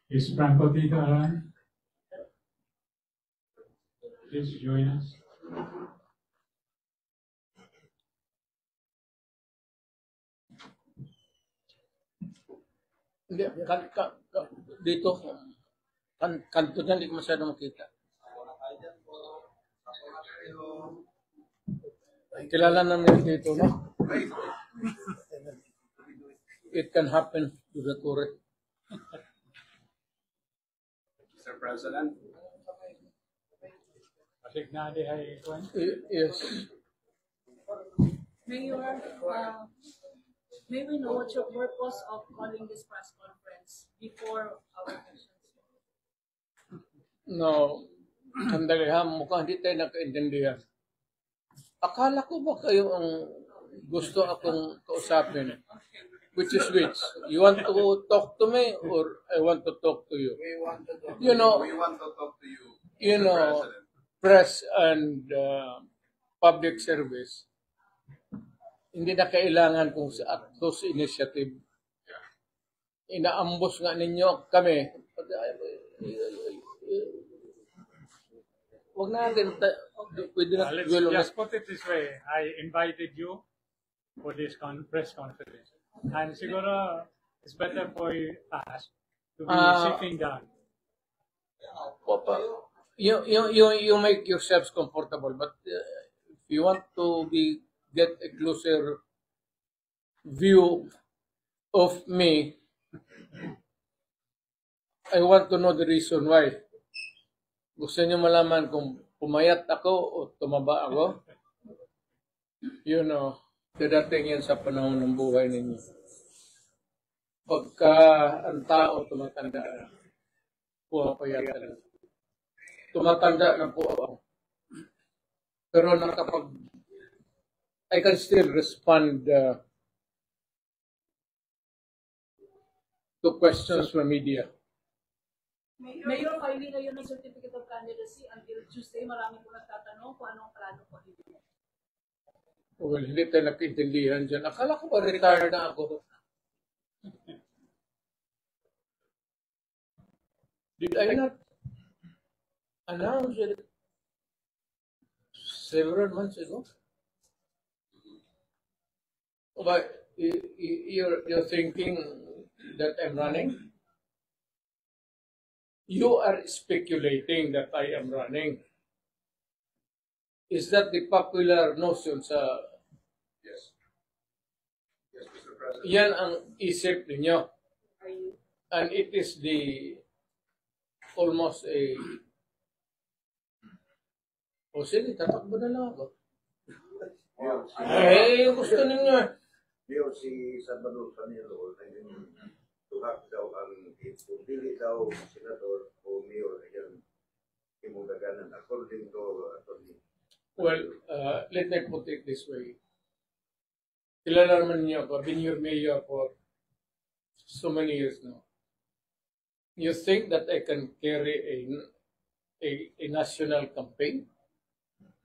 Is Franco Tito around? Please join us. Hindi, dito, kanto na, hindi ko masyado makita. Kilala namin dito, no? It can happen to the turret. Mr. President. Yes. Mayor, may we know what your purpose of calling this press conference before our questions? No, sandali ha, mukhang hindi tayo nakaintindihan. Akala ko ba kayo ang gusto akong kausapin? Which is which? You want to talk to me or I want to talk to you? We want to talk You know, we want to talk to you. You Mr. know, President. press and public service, hindi na kailangan kung sa those initiative. Inaambos nga ninyo kami. Huwag natin, pwede na Let's put it this way. I invited you for this press conference. And siguro, it's better for us to be sitting down. You make yourselves comfortable, but if you want to get a closer view of me, I want to know the reason why. Gusto niyo malaman kung pumayat ako o tumaba ako? You know, dadating yan sa panahon ng buhay ninyo. Pagka ang tao tumatanda na, pumapayat na. Tumatanda na po ako. Pero I can still respond to questions from media. Mayor, filing ngayon ng Certificate of Candidacy until Tuesday. Marami po nagtatanong kung anong plano po ninyo. Well, hindi tayo nagkaintindihan dyan. Akala ko ba retired na ako? Did I not announce it several months ago? But you're thinking that I'm running? You are speculating that I am running. Is that the popular notion sa... Yes. Yes, Mr. President. Yan ang isip ninyo. And it is almost a... O sige, tatakbo na lang ako. Gusto ninyo eh. Mayor, si Salvador Panelo, tuhak daw ang pili daw senador o mayor ayan imugaganan according to attorney. Well, let me put it this way. Kilala naman niyo ako. I've been your mayor for so many years now. You think that I can carry a national campaign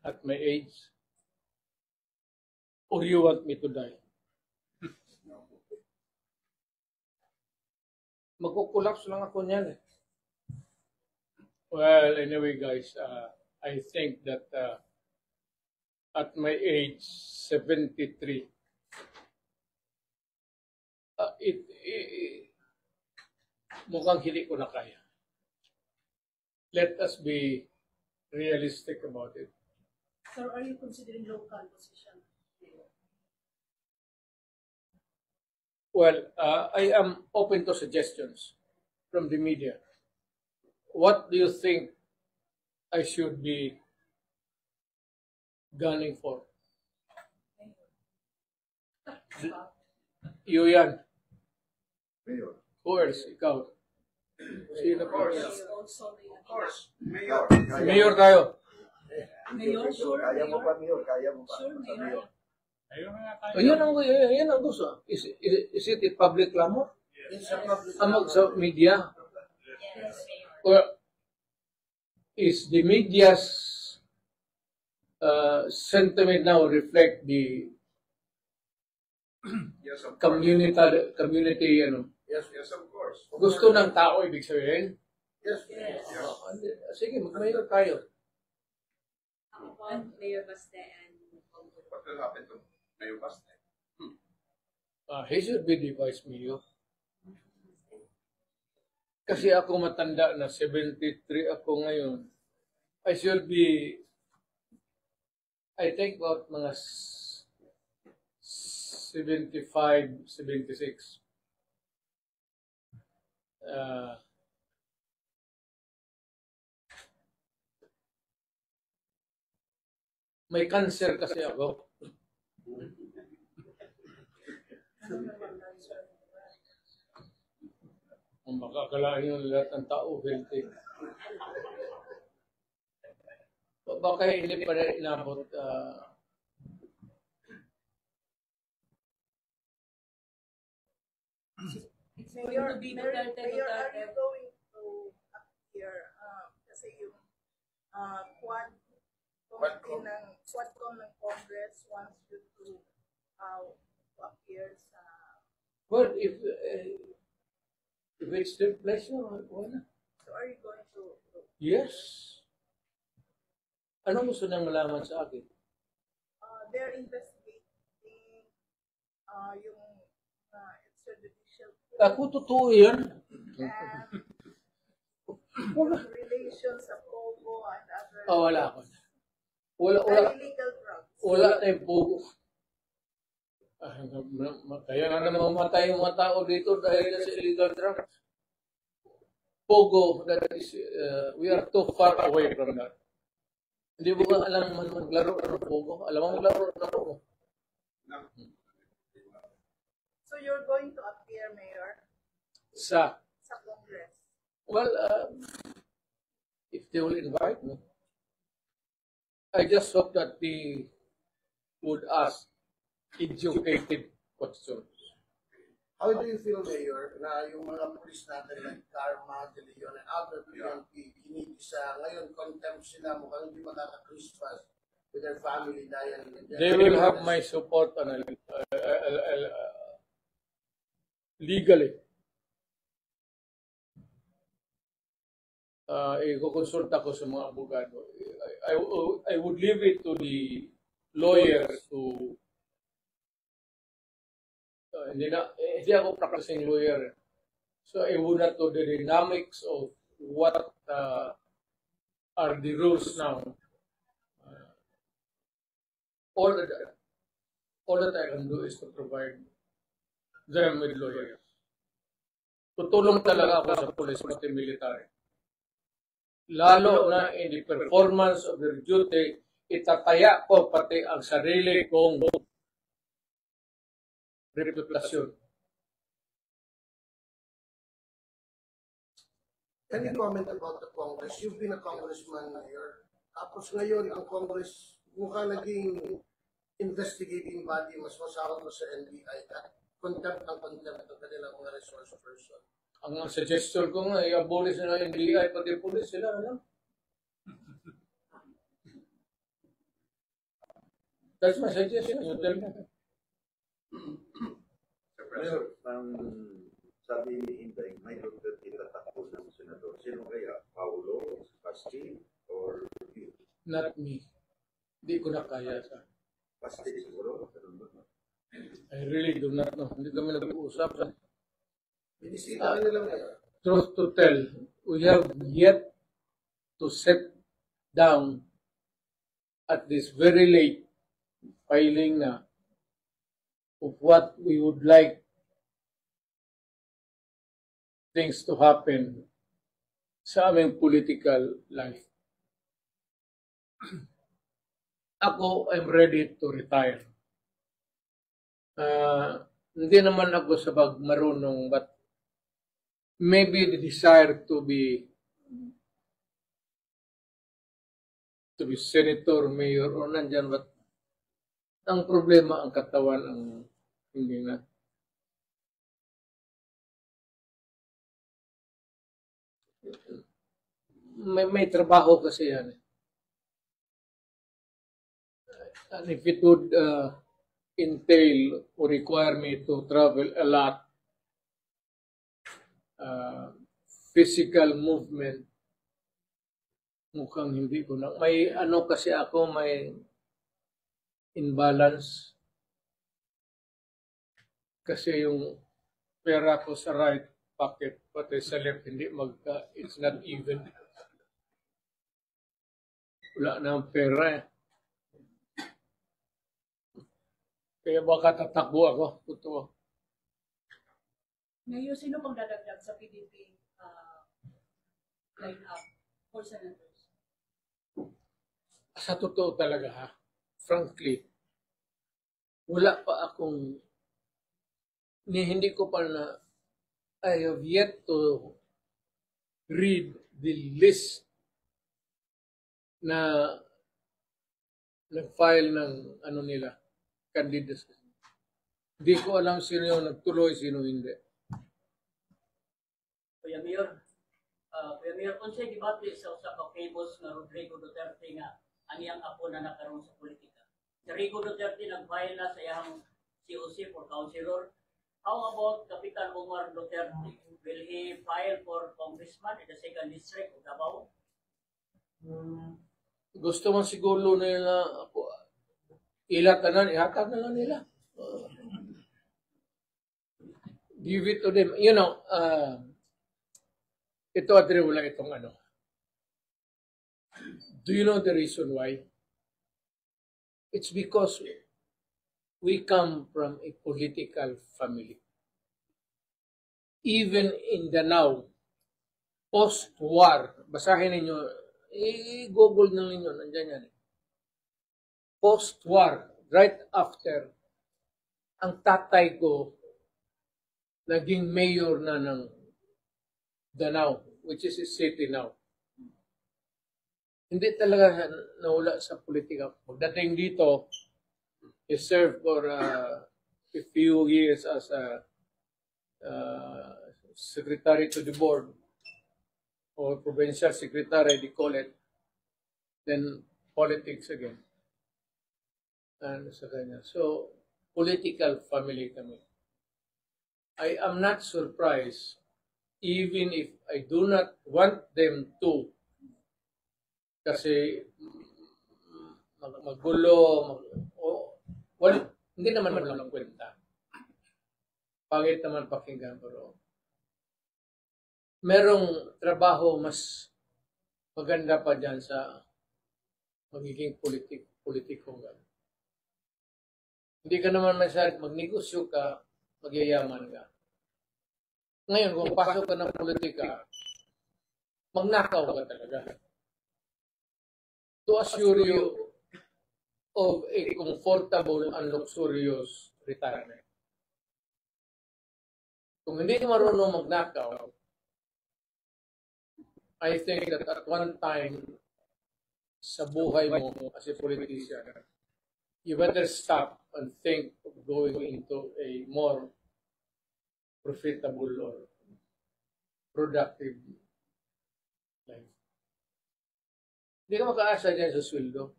at my age? Or you want me to die? Magkukulaps lang ako niyan eh. Well, anyway guys, I think that at my age, 73, mukhang hindi ko na kaya. Let us be realistic about it. Sir, are you considering local position? Well, I am open to suggestions from the media. What do you think I should be gunning for? You yan. Mayor. Who else? Ikaw. Sino pa? Of course. Mayor. Mayor tayo. Mayor, sure, Kaya mo pa, Mayor. Kaya mo pa. Sure, Mayor. Yan ang gusto. Is it a public clamor? Among sa media? Or is the media's sentiment now reflect the Yes, of course. community ano. Yes, of course. Gusto ng tao, ibig sabihin. Yes. Yes. Sige, magmayor tayo. Mayor Baste and What will happen to Mayor Baste? He should be the vice mayor. Kasi ako matanda na, 73 ako ngayon. I should be, I think about mga 75, 76. May cancer kasi ako. Ang makakalain yung lahat ng tao, healthy. Baka hindi pa rin inabot. Mayor, to be Mayor, Duterte, are you Duterte. going to appear kasi yung Quadcom ng Congress wants you to appear sa... Well, if it's their pleasure, why not? So are you going to... Yes. Ano gusto nang malaman sa akin? They're investigating yung extrajudicial Ako totoo yan. and yung relations sa Pogo and other Wala ako. Wala illegal drugs. tayong pogo. Kaya nga namamatay yung mga tao dito dahil sa illegal drugs. Pogo, that is, we are too far away from that. Hindi mo ka alam maglaro ng pogo. Alam mo maglaro ng pogo. So you're going to appear, Mayor, Sa Congress. well, if they will invite me, I just hope that they would ask educated questions. How do you feel, Mayor, na yung mga pulis natin like Karma, De Leon, and other PNP, kinigisa, ngayon contempt sila, mukhang hindi makaka-Christmas with their family dahil... They will have my support on legally. Ikukonsulta ko sa mga abogado. I would leave it to the lawyers to hindi ako practicing lawyer. So I would not know the dynamics of what are the rules now. All that I can do is to provide them with lawyers. Tutulong talaga ako sa police pati military. Lalo na in the performance of their duty, itataya ko pati ang sarili kong reputasyon. Can you comment about the Congress? You've been a congressman, Mayor. Tapos ngayon, ang Congress mukha naging investigating body, mas masakot mo sa NBI. Contempt ng kanilang mga resource person. Ang suggestion ko nga, i-abolish na yung NBI, pati police sila, ano? That's my suggestion. You tell me. Mayor, sabi ni Inday, may doktor itatakbo ng senador. Sino kaya? Paulo, Basti, or you? Not me. Hindi ko na kaya sa. Basti siguro? I really do not know. Hindi kami nag-uusap. Binisita nila, Mayor. Truth to tell, we have yet to sit down at this very late filing na of what we would like things to happen sa aming political life. Ako, I'm ready to retire. Hindi naman ako sa marunong, but maybe the desire to be senator, mayor, or nandyan, but ang problema, ang katawan, ang hindi na. May trabaho kasi yan. And if it would entail or require me to travel a lot, physical movement, mukhang hindi ko na. May ano kasi ako, may imbalance. Kasi yung pera ko sa right pocket, pati sa left, hindi it's not even. Wala na ang pera eh. Kaya baka tatakbo ako. Totoo. Ngayon, sino pang dadagdag sa PDP line-up for senators? Sa totoo talaga ha, frankly, wala pa akong, hindi ko pa na, I have yet to read the list na nag-file ng ano nila, candidates. Hindi ko alam sino yung nagtuloy, sino hindi. Kuya Mayor, kung sa'yo debate sa usa ka famous na Rodrigo Duterte nga aniyang apo na nakaroon sa politika. Si Rodrigo Duterte nag-file na sa iyang COC for councilor. How about Kapitan Omar Duterte? Will he file for congressman in the 2nd district of Davao? Gusto man siguro nila ako, ilatanan, ihatag na lang nila. Give it to them. You know, ito adre wala itong ano. Do you know the reason why? It's because we come from a political family. Even in the now, post-war, basahin ninyo, i-google na ninyo, nandiyan yan. Post-war, right after, ang tatay ko naging mayor na ng Danao, which is a city now. Hindi talaga nawala sa politika. Pagdating dito, he served for a few years as a secretary to the board or provincial secretary, they call it. Then politics again. And sa kanya. So, political family kami. I am not surprised even if I do not want them to, kasi magulo, hindi naman walang kwenta. Pangit naman pakinggan, pero merong trabaho mas maganda pa dyan sa magiging politiko. Hindi ka naman masyadong magnegosyo ka, magyayaman ka. Ngayon, kung pasok ka ng politika, magnakaw ka talaga. To assure you of a comfortable and luxurious retirement. Kung hindi marunong magnakaw, I think that at one time sa buhay mo as a politician, you better stop and think of going into a more profitable or productive life. Hindi ka makaasa dyan sa sweldo.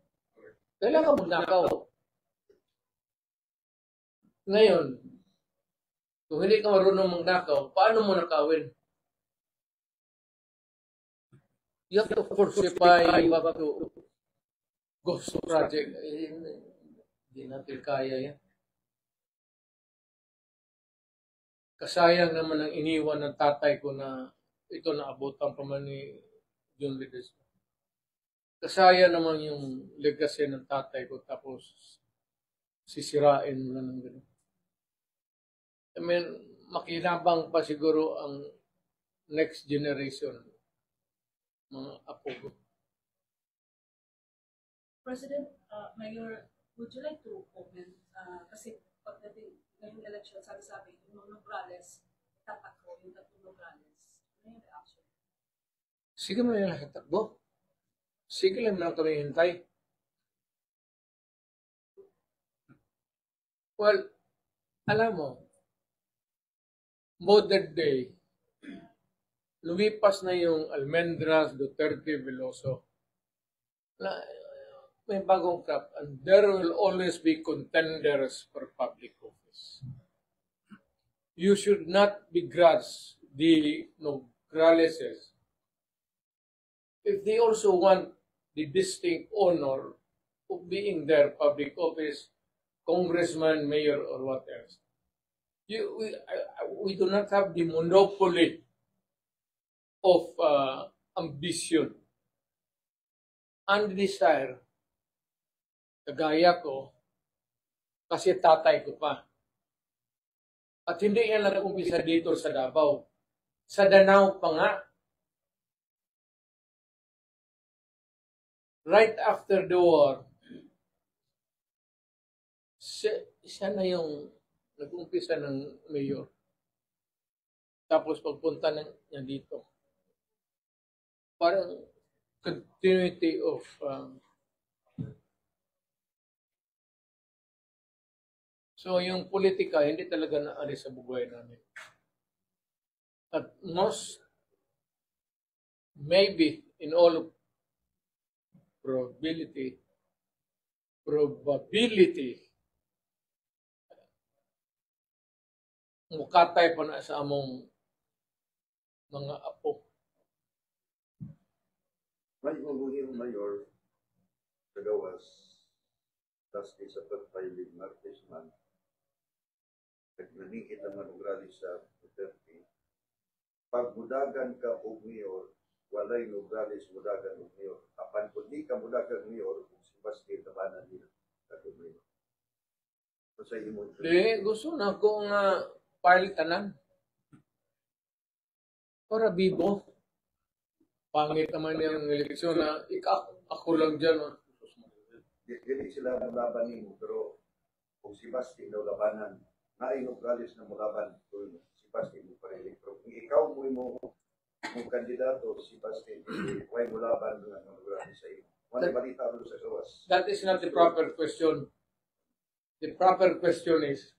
Kailangan magnakaw. Ngayon, kung hindi ka marunong magnakaw, paano mo nakawin? You have to falsify, you have to ghost project. Hindi natin kaya yan. Kasayang naman ang iniwan ng tatay ko na ito naabutan pa man ni John Ledesma. Kasayang naman yung legacy ng tatay ko tapos sisirain mo na ng gano'n. I mean, makinabang pa siguro ang next generation, mga apo ko. President, Mayor, would you like to comment? Kasi pagdating ngayong election, sabi-sabi, yung Nograles, tatakbo, yung tatlong Nograles. Ano yung reaction? Sige mo yung nakatakbo. Sige lang kami hintay. Well, alam mo, modern day, lumipas na yung Almendras, Duterte, Veloso. may bagong crop and there will always be contenders for public office. You should not begrudge the Nograleses if they also want the distinct honor of being their public office, congressman, mayor, or what else. We do not have the monopoly of ambition and desire. Kagaya ko, kasi tatay ko pa. At hindi yan nag-umpisa dito sa Davao. Sa Danao pa nga. Right after the war, siya na yung nag-umpisa ng mayor. Tapos pagpunta niya dito. Parang continuity of so yung politika hindi talaga naalis sa buhay namin. At most maybe in all probability mukatay pa na sa among mga apo. May umuhing mayor sa gawas dusty sa pagpailig Martes man nagnanikit ang Nograles sa Duterte. Pag mudagan ka o mayor, walay Nograles mudagan o mayor. Apan kung di ka mudagan mayor, kung si Basti tabanan nila sa mayor. Sa imo. Gusto na kong file tanan. Para bibo. Pangit naman yung eleksyon na ako lang dyan. Dili sila maglaban nimo, pero kung si Basti daw labanan, na Nograles na mulaban, kung si Basti mo parelik. Pero kung ikaw mo mong kandidato, si Basti, huwag mo laban ng Nograles sa iyo. Wala balita mo sa gawas. That is not the proper question. The proper question is,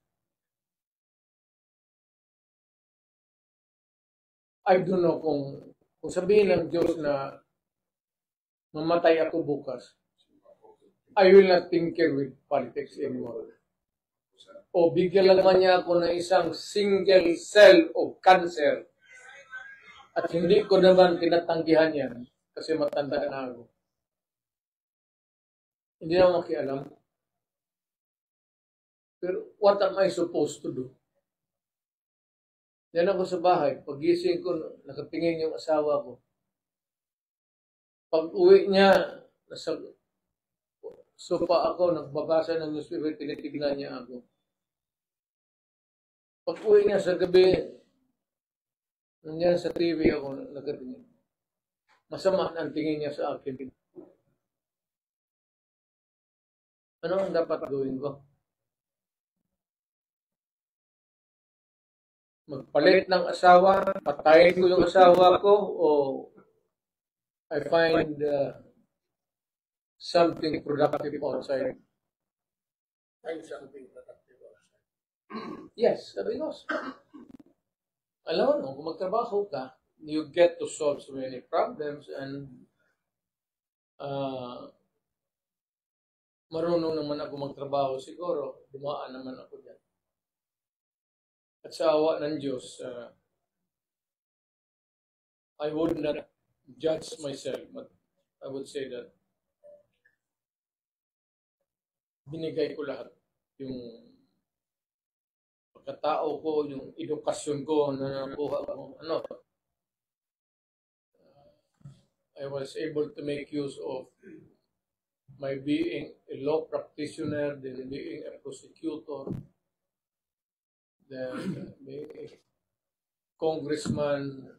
I don't know kung sabihin ng Diyos na mamatay ako bukas, I will not tinker with politics anymore. O bigyan lang man niya ako ng isang single cell of cancer at hindi ko naman tinatanggihan yan kasi matanda na ako. Hindi na makialam. Pero what am I supposed to do? Yan ako sa bahay. Pag-gising ko, nakatingin yung asawa ko. Pag-uwi niya, nasa sopa ako, nagbabasa ng newspaper, tinitignan niya ako. Pag-uwi niya sa gabi, nandiyan sa TV ako, nakatingin. Masama ang tingin niya sa akin. Ano ang dapat gawin ko? Magpalit ng asawa, patayin ko yung asawa ko, o I find something productive outside. Find something productive outside. Yes, sabi ko. Alam mo, kung magtrabaho ka, you get to solve so many problems and marunong naman ako magtrabaho siguro, dumaan naman ako dyan. At sa awa ng Diyos, I would not judge myself, but I would say that binigay ko lahat. Yung pagkatao ko, yung edukasyon ko na nakuha ko. I was able to make use of my being a law practitioner, then being a prosecutor, then being a congressman.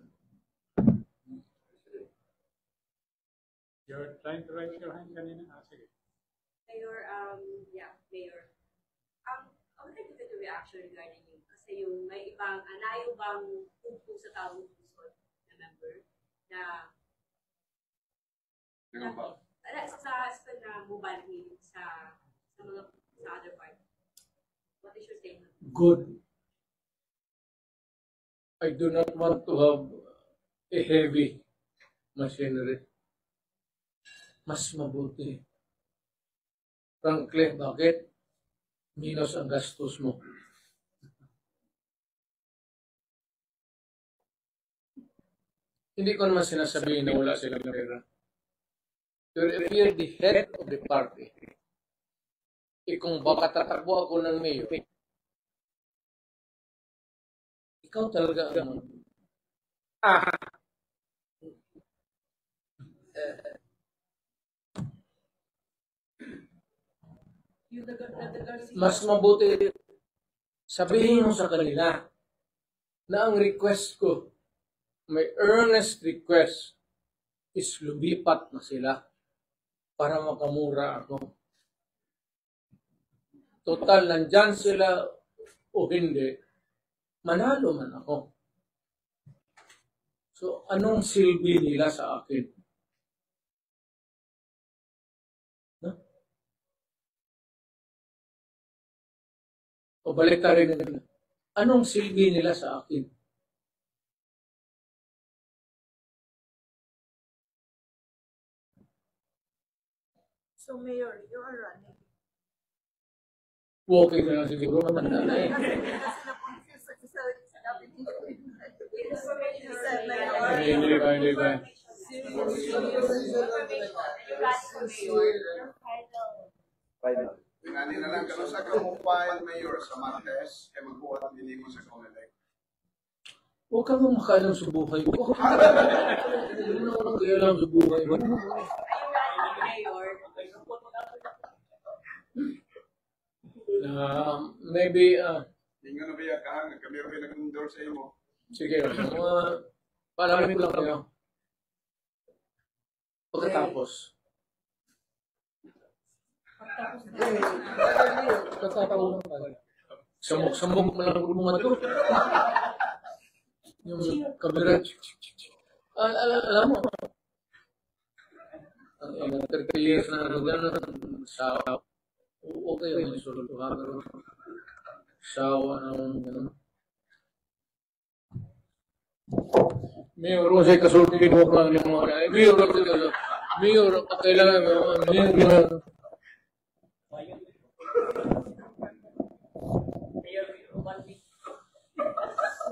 You're trying to raise your hand kanina? Sige. Mayor, Mayor. I would like to get a reaction regarding you. Kasi yung may ibang, nayo bang pupo sa taong puso na member na sa mobile sa other part. What is your statement? Good. I do not want to have a heavy machinery. Mas mabuti Frankly, bakit? Minus ang gastos mo. Hindi ko naman sinasabihin na wala silang pera. Pero if you're the head of the party, kung baka tatakbo ako ng mayor, ikaw talaga ang mas mabuti sabihin mo sa kanila na ang request ko, may earnest request, is lumipat na sila para makamura ako. Total, nandyan sila o hindi, manalo man ako. So, anong silbi nila sa akin? No? O balik tayo rin nila. Anong silbi nila sa akin? So, Mayor, you are running. Walking na lang siguro. Matanda na eh. Kasi na-confuse ako sa sabi niyo. Hindi ba? Final. Pinani na lang kano sa kamupay mayor sa Martes, kaya magbuhat ang biling mo sa Comelec. Huwag ka mong makailang sa buhay ko. Hindi na ako nakailang sa buhay ko. Maybe, Hindi nga nabiyak ka, nagkamero ba nag-endorse sa imo? sige, palamig lang kayo. Pagkatapos. Pagkatapos lang. Samok-samok mo lang mga to. Yung camera. Alam mo, 30 years na sa okay yung isulot ko. Sawa ng gano'n. Mayor, kasi kasultin mo lang yung mga Mayor, kailangan Mayor.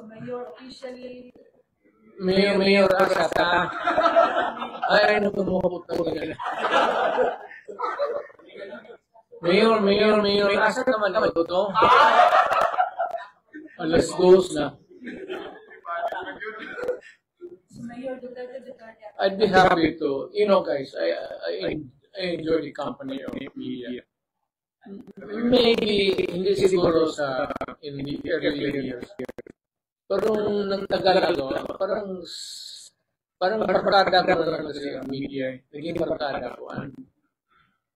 Mayor, officially, Mayor, asata. Ay, ano tumukapot na ko nila. Mayor, asa naman na ito to? Alas 2 na. so Mayor, Duterte. I'd be happy to, guys, I enjoy the company of media. Maybe, hindi siguro in the early years. Pero nung nagtagal ako, parang barkada ko na kasi ang media. Naging barkada ko.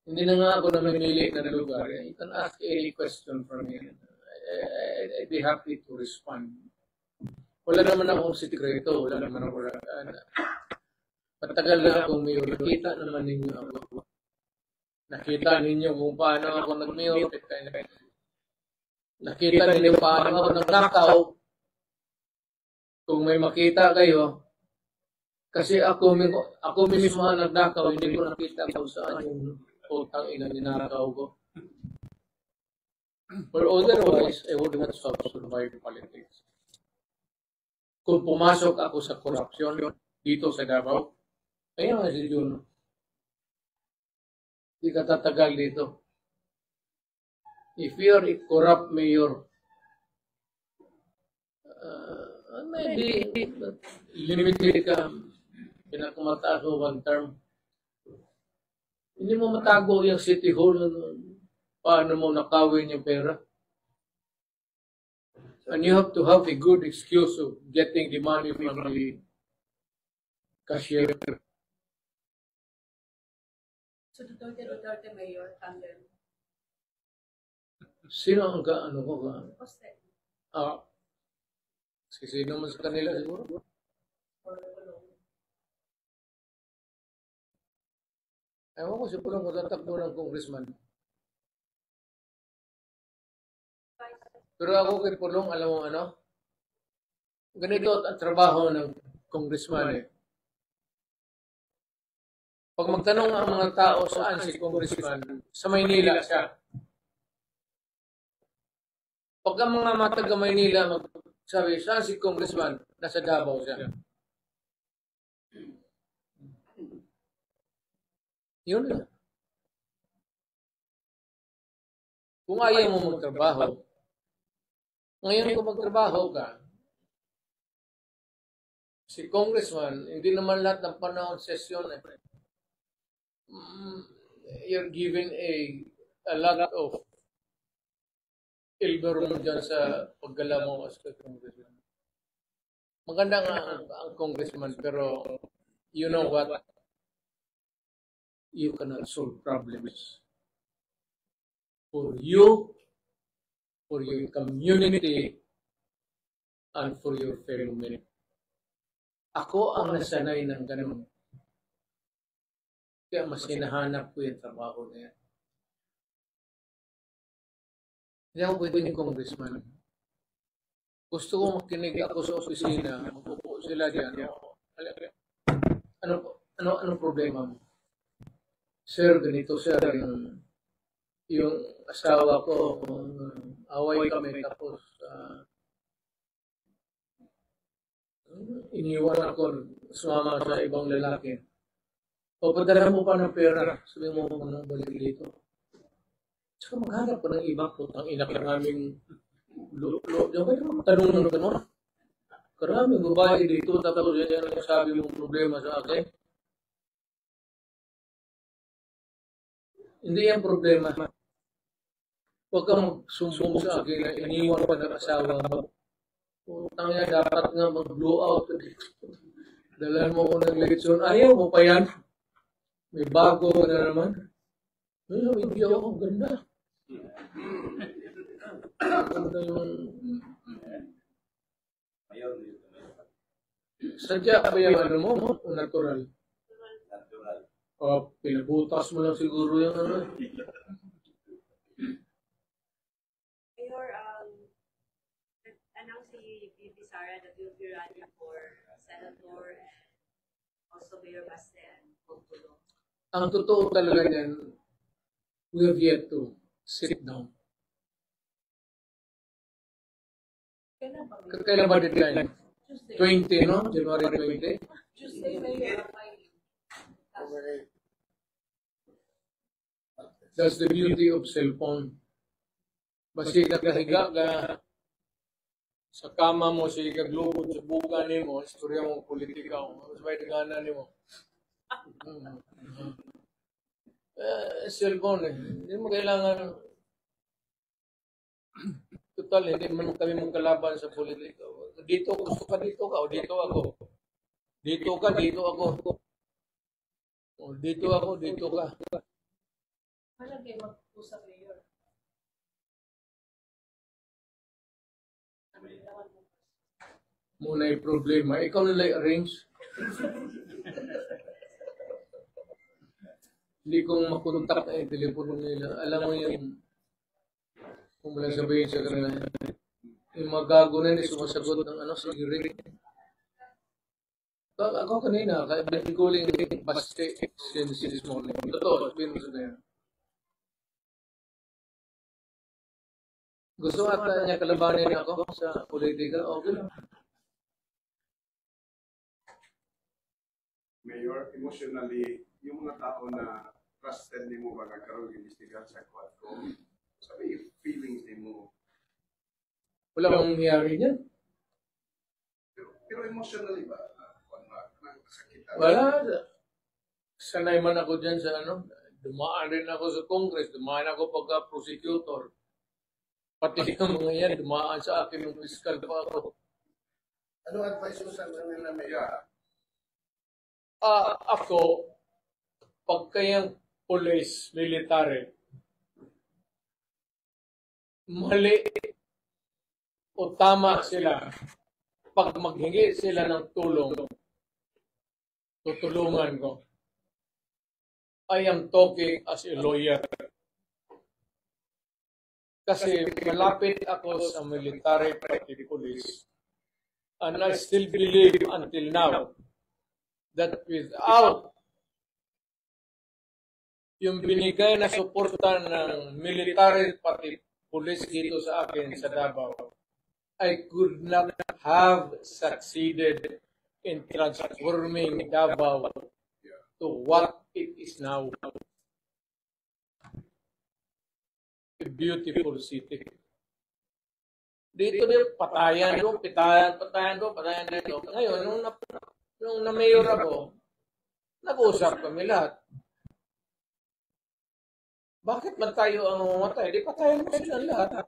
Hindi na nga ako na mamili na lugar. You can ask any question from me. I'd be happy to respond. Wala naman akong sikreto. Wala naman ako. Matagal na akong mayor. Nakita naman ninyo ako. Nakita ninyo kung paano ako nag-mayor. Nakita ninyo paano ako nag-knockout. Kung may makita kayo, kasi ako mismo ang nag-knockout, hindi ko nakita kung saan yung utang ina ninakaw ko. But otherwise, I would not survive politics. Kung pumasok ako sa korupsyon dito sa Davao, ayun nga si Juno. Hindi ka tatagal dito. If you're a corrupt mayor, maybe limited ka, pinakamataas mo 1 term. Hindi mo matago yung City Hall, paano mo nakawin yung pera. And you have to have a good excuse of getting the money from the cashier. So, Duterte, Mayor, tandem. Sino ang ano ko ka? Poste. Sino man sa kanila siguro? Ewan ko, si Pulong ko tatakbo ng congressman. Pero ako kay Pulong, alam mo ano? Ganito ang trabaho ng congressman eh. Pag magtanong ang mga tao saan si Congressman, sa Maynila siya. Pag ang mga taga Maynila magsabi, saan si Congressman? Nasa Davao siya. Yun lang. Kung ayaw mo magtrabaho, ngayon kung magtrabaho ka, si Congressman, hindi naman lahat ng panahon sesyon you're given a lot of elbow room dyan sa paggala mo as a Congressman. Maganda nga ang Congressman, pero you know what? You cannot solve problems. For you, for your community, and for your fellow men. Ako ang nasanay ng ganun. Kaya mas hinahanap ko yung trabaho na yan. Hindi ako pwedeng congressman. Gusto ko makinig ako sa opisina. Mapupo sila dyan. Ano problema mo? Sir, ganito sir. Yung asawa ko, away kami tapos iniwan ako, sumama sa ibang lalaki. O padala mo pa ng pera, sabi mo nang balik dito. Saka maghanap pa ng iba, putang ina ka naming loob. Diyan kayo magtanong ng gano'n. Karaming babae dito, tapos yan ang sabi mong problema sa akin. Hindi yan problema. Huwag kang sumbong sa akin na iniwan pa ng asawa mo. Putang yan, dapat nga mag-blow out. Dalan mo ko ng leksyon. Ayaw mo pa yan. May bago na naman. Hindi ako ganda. Ganda yung... Sadya ba yung ano mo? Natural. O, pinabutas mo lang siguro yung ano. Mayor, announce si VP Sara that you'll be running for Senator and also Mayor Baste and Pagpulong. Ang totoo talaga niyan, we have yet to sit down. Kailan ba deadline? 20, no? January 20? Tuesday, Mayor. That's the beauty of cellphone. Basta nakahiga ka sa kama mo, sa ikaglubod, sa buka ni mo, istorya mo, politika mo, mas may gana ni mo. Cellphone eh. Hindi mo kailangan, total, hindi man kami mong kalaban sa politika. Dito, gusto ka dito ka, o dito ako. Dito ka, dito ako. O dito ako, dito ka. Malagay mag-usap, Mayor. Muna yung problema. Ikaw nila i-arrange. Hindi kong makontak na yung telepono nila. Alam mo yung kung mula sabihin sa kanila. Yung mga gago na hindi sumasagot ng ano, sa hearing. Ako kanina, I've been calling Baste since this morning. Totoo, sabihin mo sa kanila. Gusto ata niya kalabanin ako sa politika. Okay lang. Mayor, emotionally, yung mga tao na trusted ni mo ba nagkaroon ng investigan sa Quadcom, sabi yung feelings ni mo. Wala bang nangyari niyan? Pero emotionally ba? Nasakitan? Wala. Sanay man ako dyan sa ano. Dumaan rin ako sa Congress. Dumaan ako pagka-prosecutor. Pati yung mga yan, dumaan sa akin ng fiscal pa ako. Anong advice mo sa kanila, Mayor? Ako, pagkayang police, military, mali o tama sila, pag maghingi sila ng tulong, tutulungan ko. I am talking as a lawyer. Kasi malapit ako sa military pati police. And I still believe until now that without yung binigay na suporta ng military pati police dito sa akin sa Davao, I could not have succeeded in transforming Davao to what it is now. A beautiful city. Dito din, patayan doon, patayan dito. Ngayon, nung na-mayor ako, nag-usap kami lahat. Bakit man tayo ang mamatay? Di patayan mo silang lahat.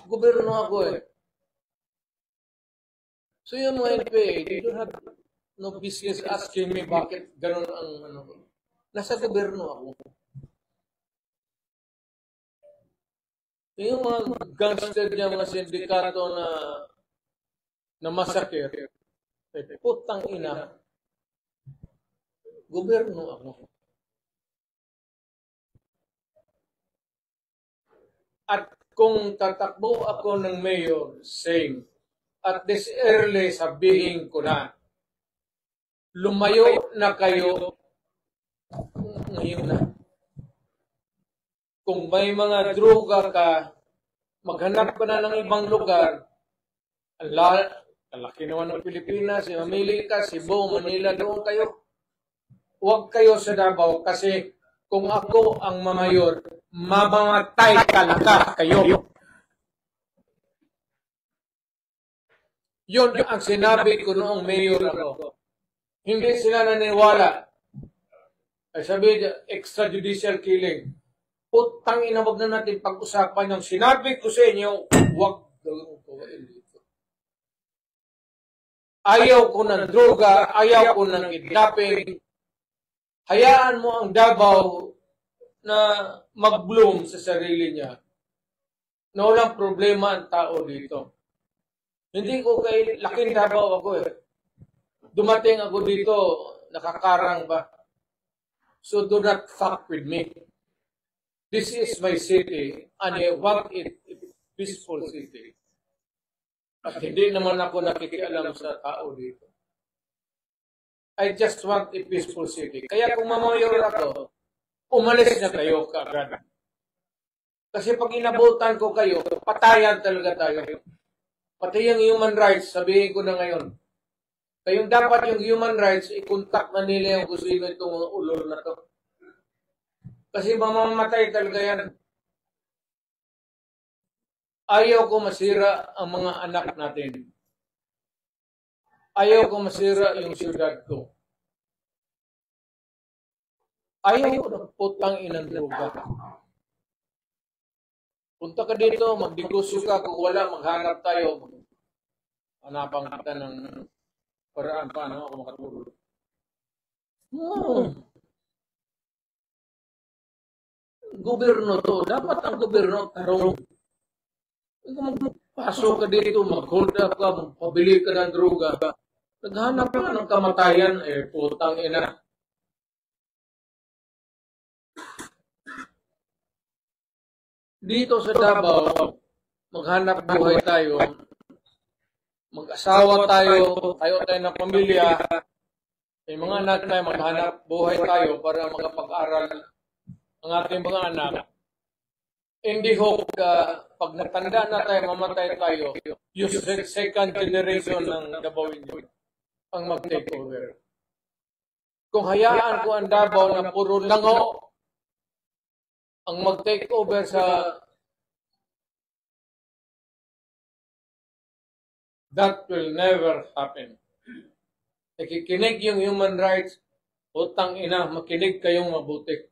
Gobyerno ako eh. So yung mga NPA, they don't have no business asking me bakit ganun ang ano. Nasa gobyerno ako. Yung mga gangster niya, mga sindikato na masakit, putang ina, gobyerno ako. At kung tatakbo ako ng mayor, same. At this early, sabihin ko na, lumayo na kayo ngayon na. Kung may mga droga ka, maghanap ka na ng ibang lugar, ang laki naman ng Pilipinas, mamili ka, Cebu, Manila, doon kayo. Huwag kayo sa Davao kasi kung ako ang mamayor, mamamatay talaga kayo. Yun ang sinabi ko noong mayor ako. Hindi sila naniniwala. Ay sabi, extrajudicial killing. Putang ina, wag na natin pag-usapan yung sinabi ko sa inyo, wag gawin ko dito. Ayaw ko ng droga, ayaw ko ng kidnapping. Hayaan mo ang Davao na mag-bloom sa sarili niya. Na walang problema ang tao dito. Hindi ko kay laking Davao ako eh. Dumating ako dito, nakakarang ba? So do not fuck with me. This is my city and I want it a peaceful city. At hindi naman ako nakikialam sa tao dito. I just want a peaceful city. Kaya kung mamayor ako, umalis na kayo kaagad. Kasi pag inabutan ko kayo, patayan talaga tayo. Pati yung human rights, sabihin ko na ngayon. Kayong dapat yung human rights, i-contact na nila yung kung sino itong ulol na to. Kasi mamamatay talaga yan. Ayaw ko masira ang mga anak natin. Ayaw ko masira yung syudad ko. Ayaw ko ng putang inang droga. Punta ka dito, magdegosyo ka, kung wala, maghanap tayo. Hanapan kita ng paraan paano ako makatulog. Gobyerno to. Dapat ang gobyerno tarong. Kung magpasok ka dito, mag-hold up ka, magpabili ka ng droga, naghanap ka ng kamatayan, putang ina. Dito sa Davao, maghanap buhay tayo, mag-asawa tayo, tayo ng pamilya, may mga anak tayo, maghanap buhay tayo para makapag-aral ang ating mga anak. Hindi hope pag natanda na tayo, mamatay tayo, yung second generation ng Davaoenyo ang mag-take over. Kung hayaan ko ang Davao na puro lango, ang mag-take over that will never happen. Nakikinig yung human rights, utang ina, makinig kayong mabuti.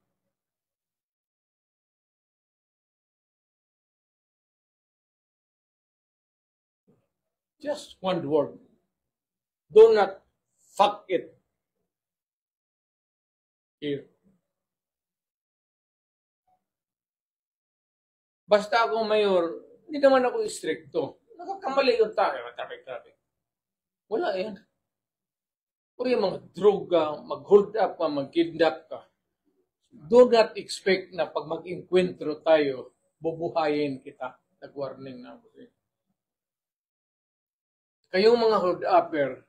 Just one word. Do not fuck it here. Basta ako mayor, hindi naman ako istrikto. Nakakamali yung tayo, traffic. Wala yan. Puro yung mga droga, mag-hold up ka, mag-kidnap ka. Do not expect na pag mag-inkwentro tayo, bubuhayin kita. Nag-warning na ako. Kayong mga hold-upper,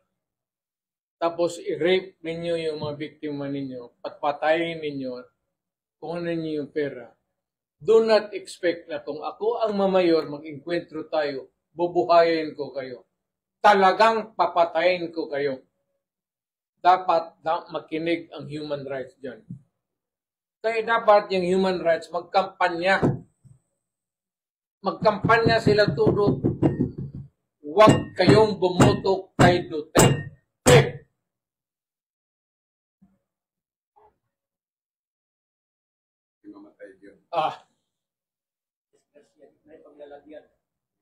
tapos i-rape ninyo yung mga biktima ninyo, patpatayin ninyo, kuhanin ninyo yung pera. Do not expect na kung ako ang mamayor, mag-enkwentro tayo, bubuhayin ko kayo. Talagang papatayin ko kayo. Dapat makinig ang human rights dyan. Kaya dapat yung human rights magkampanya. Magkampanya sila turo. Huwag kayong bumoto kay Duterte.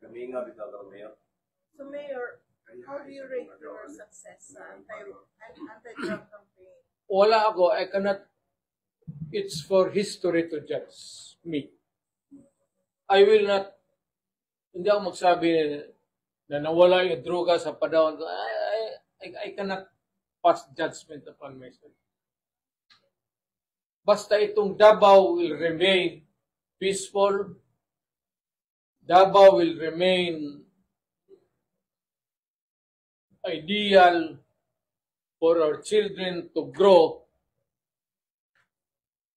Kami nga bitaw ka Mayor. So, Mayor, how do you rate your success sa anti-drug campaign? Wala ako. I cannot. It's for history to judge me. I will not. Hindi ako magsabi na nawala yung droga sa padawon. I cannot pass judgment upon myself. Basta itong Davao will remain peaceful. Davao will remain ideal for our children to grow.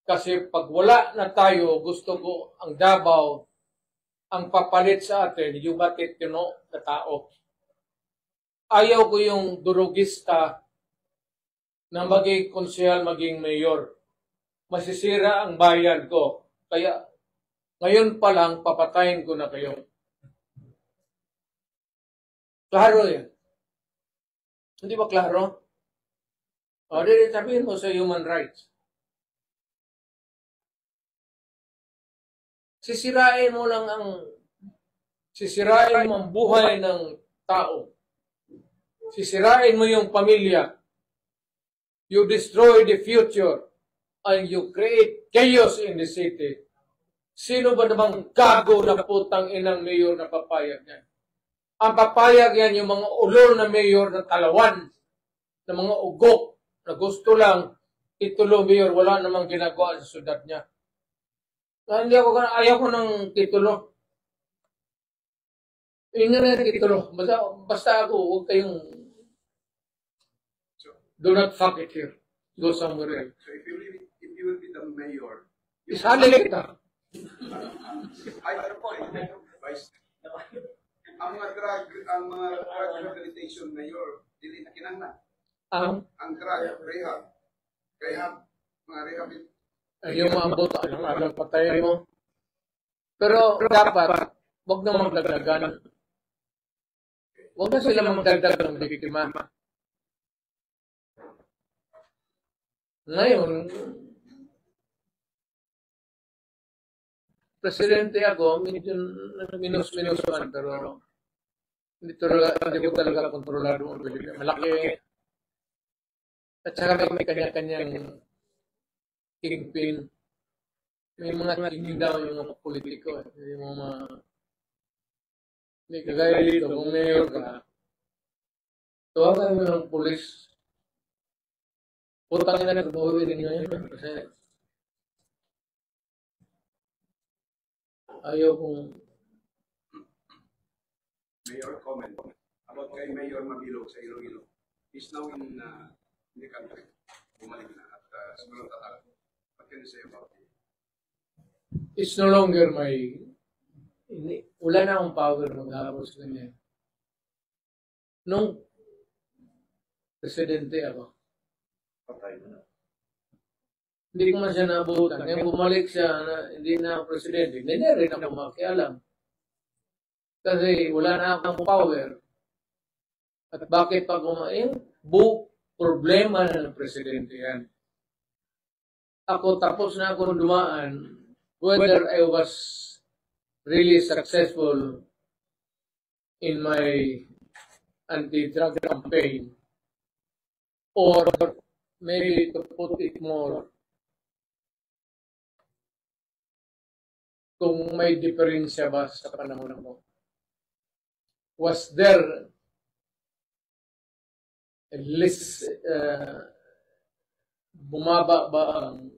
Kasi pag wala na tayo, gusto ko ang Davao, ang papalit sa atin, yung batitino na tao. Ayaw ko yung durugista na maging konsehal, maging mayor. Masisira ang bayan ko. Kaya ngayon pa lang, papatayin ko na kayo. Klaro yan. Hindi ba klaro? O, sabihin mo sa human rights. Sisirain mo ang buhay ng tao. Sisirain mo yung pamilya. You destroy the future and you create chaos in the city. Sino ba namang gago na putang inang mayor na papayag yan? Ang papayag yan yung mga ulol na mayor na talawan, na mga ugok na gusto lang titulo mayor, wala namang ginagawa sa syudad niya. Ayaw ko ng titulo. Yun na titulo. Basta ako, huwag kayong do not fuck it here. Go somewhere else. So if you will be the mayor, Isali kita. Vice, ang mga drug rehabilitation mayor, dili na kinahanglan. Ang drug rehab, mga rehabilitation. Yung maabot alang patay mo. Pero dapat, wag na magdagdagan. Wag na sila magdagdag ng biktima. Ngayon, presidente ako, medyo minus-minusan, pero hindi ko talaga kontrolado ang Pilipinas. Malaki. At saka may kanya-kanyang kingpin. May mga tingin daw yung mga politiko. Yung mga hindi kagaya dito, kung mayor ka, tawagan mo ng pulis. Putang ina na bawi rin ngayon. Kasi ayaw kong Mayor, comment about kay Mayor Mabilog sa Iloilo. He's now in the country. Bumalik na at sumunod tatak. What can you say about it? it's no longer wala na akong power maghapos kanya. Nung presidente ako, Patay mo na. hindi ko man siya naabutan. Ngayon bumalik siya na hindi na ako presidente. Hindi na rin ako makialam. Kasi wala na akong power. At bakit pa problema na ng presidente yan. Ako tapos na akong dumaan whether I was really successful in my anti-drug campaign or maybe to put it more, kung may diferensya ba sa panahon mo. Was there at least bumaba ba ang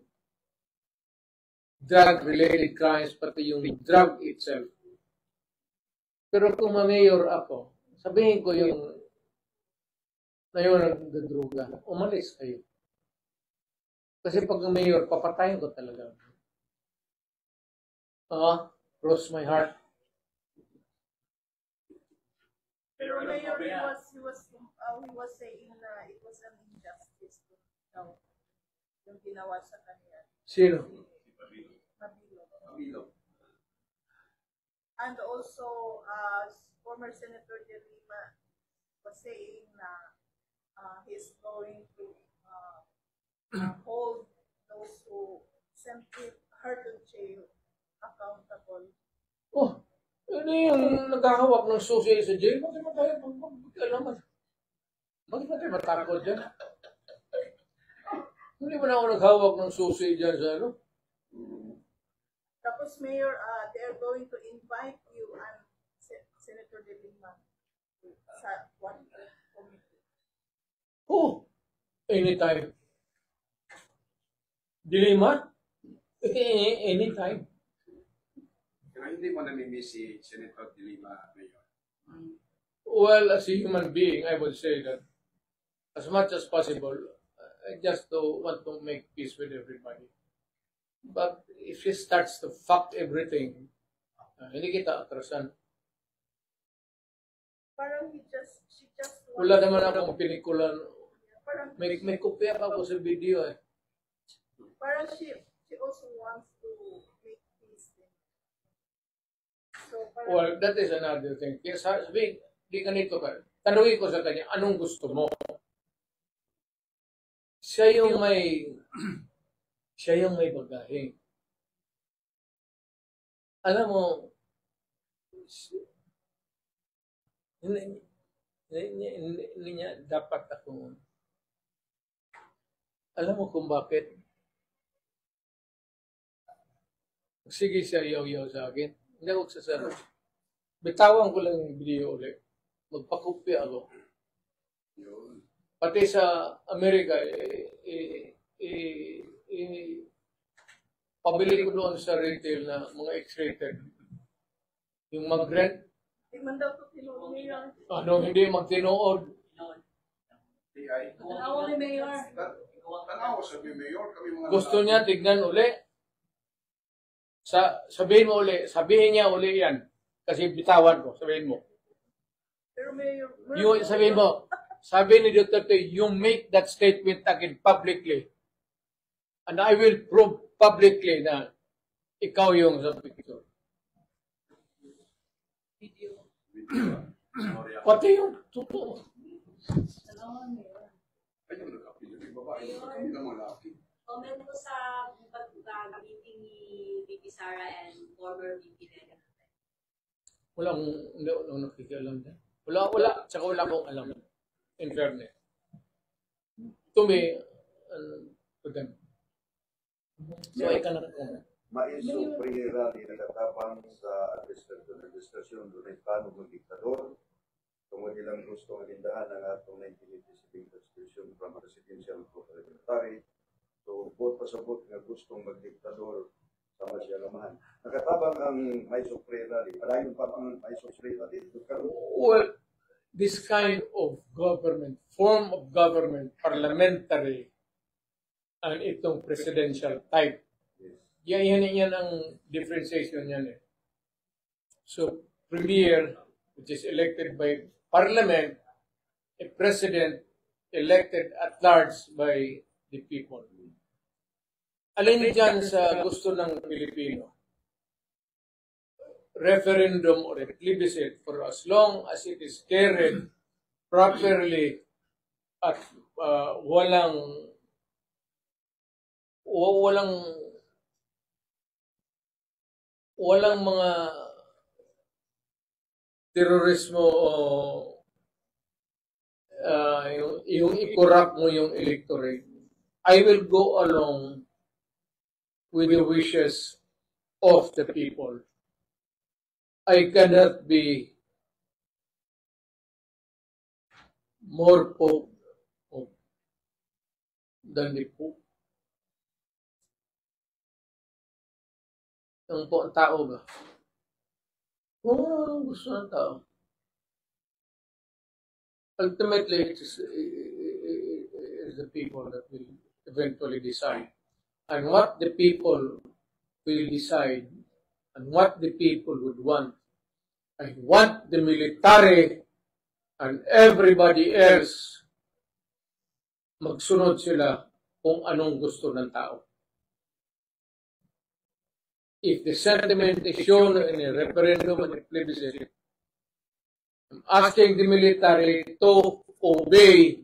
drug-related crimes, pati yung drug itself? Pero kung ma-mayor ako, sabihin ko yung na yung nagdadruga, umalis kayo. Kasi pag mayor, papatayin ko talaga. Cross my heart. Pero Mayor, he was saying na it was an injustice. No, yung ginawa sa kanya. Sino? Mabilo. And also, former Senator De Lima was saying na he's going to hold those who sent her to jail accountable. Oh, ano yung naghahawak ng susi sa jail? Bakit mo tayo mag-alaman? Bakit mo tayo matakot dyan? Hindi mo na ako naghawak ng susi dyan sa ano? Tapos, Mayor, they are going to invite you and Senator De Lima sa one committee. Oh, anytime. Dilema? Anytime. Kaya hindi mo namimiss si Senator De Lima, Mayor. Well, as a human being, I would say that as much as possible, I just want to make peace with everybody. But if she starts to fuck everything, hindi kita atrasan. Parang she just Wala naman akong pinikulan. parang, May kopya pa ako sa video eh. parang she also wants to make peace. So, parang, Well, that is another thing. Kaya sabi, di ganito ka. Tanungin ko sa kanya, anong gusto mo? Siya yung may bagahe. Alam mo, hindi niya dapat ako. Alam mo kung bakit? Sige siya yaw-yaw sa akin. Hindi ako sasabi. Bitawan ko lang yung video ulit. Magpakopya ako. Pati sa Amerika, pabili ko doon sa retail na mga X-rated. Yung mag-rent, di man daw ito tinuloy Mayor. hindi magtinood. TI. Tanawa ni Mayor. Tanaw sa Mayor, kami mga Gusto niya tignan uli. Sabihin niya uli yan. Kasi bitawan ko, sabihin mo. Pero Mayor, Yung sabihin mo, sabi ni Duterte, you make that statement again publicly. And I will prove publicly na ikaw yung sa picture. Pati yung totoo. Ayun, nakapili yung babae. Kami na malaki. Comment ko sa meeting ni VP Sara and former VP Lena. Hindi ako nakikialam dyan. Wala. Tsaka wala akong alam. In fairness. To me, to them. So, I cannot comment. Maiso Prihera di nagatabang sa administrasyon doon ay plano ng diktador. Kung ilang gusto ng lindahan ng atong 1987 Constitution from Presidential to Parliamentary. So, both pasabot nga gustong magdiktador sa masyalamahan. Nakatabang ang Maiso Prihera di. Padayon pa ang Maiso Prihera di. Well, this kind of government, form of government, parliamentary, and itong presidential type, yan ang differentiation yan eh. So, premier, which is elected by parliament, a president elected at large by the people. Alin dyan sa gusto ng Pilipino? Referendum or a plebiscite for as long as it is carried properly at walang mga terorismo o yung i-corrupt mo yung electorate. I will go along with the wishes of the people. I cannot be more Pope than the Pope. Ang tao ba? Oo, gusto ng tao. ultimately it is the people that will eventually decide. And what the people will decide and what the people would want, and what the military and everybody else magsunod sila kung anong gusto ng tao. If the sentiment is shown in a referendum and a plebiscite, I'm asking the military to obey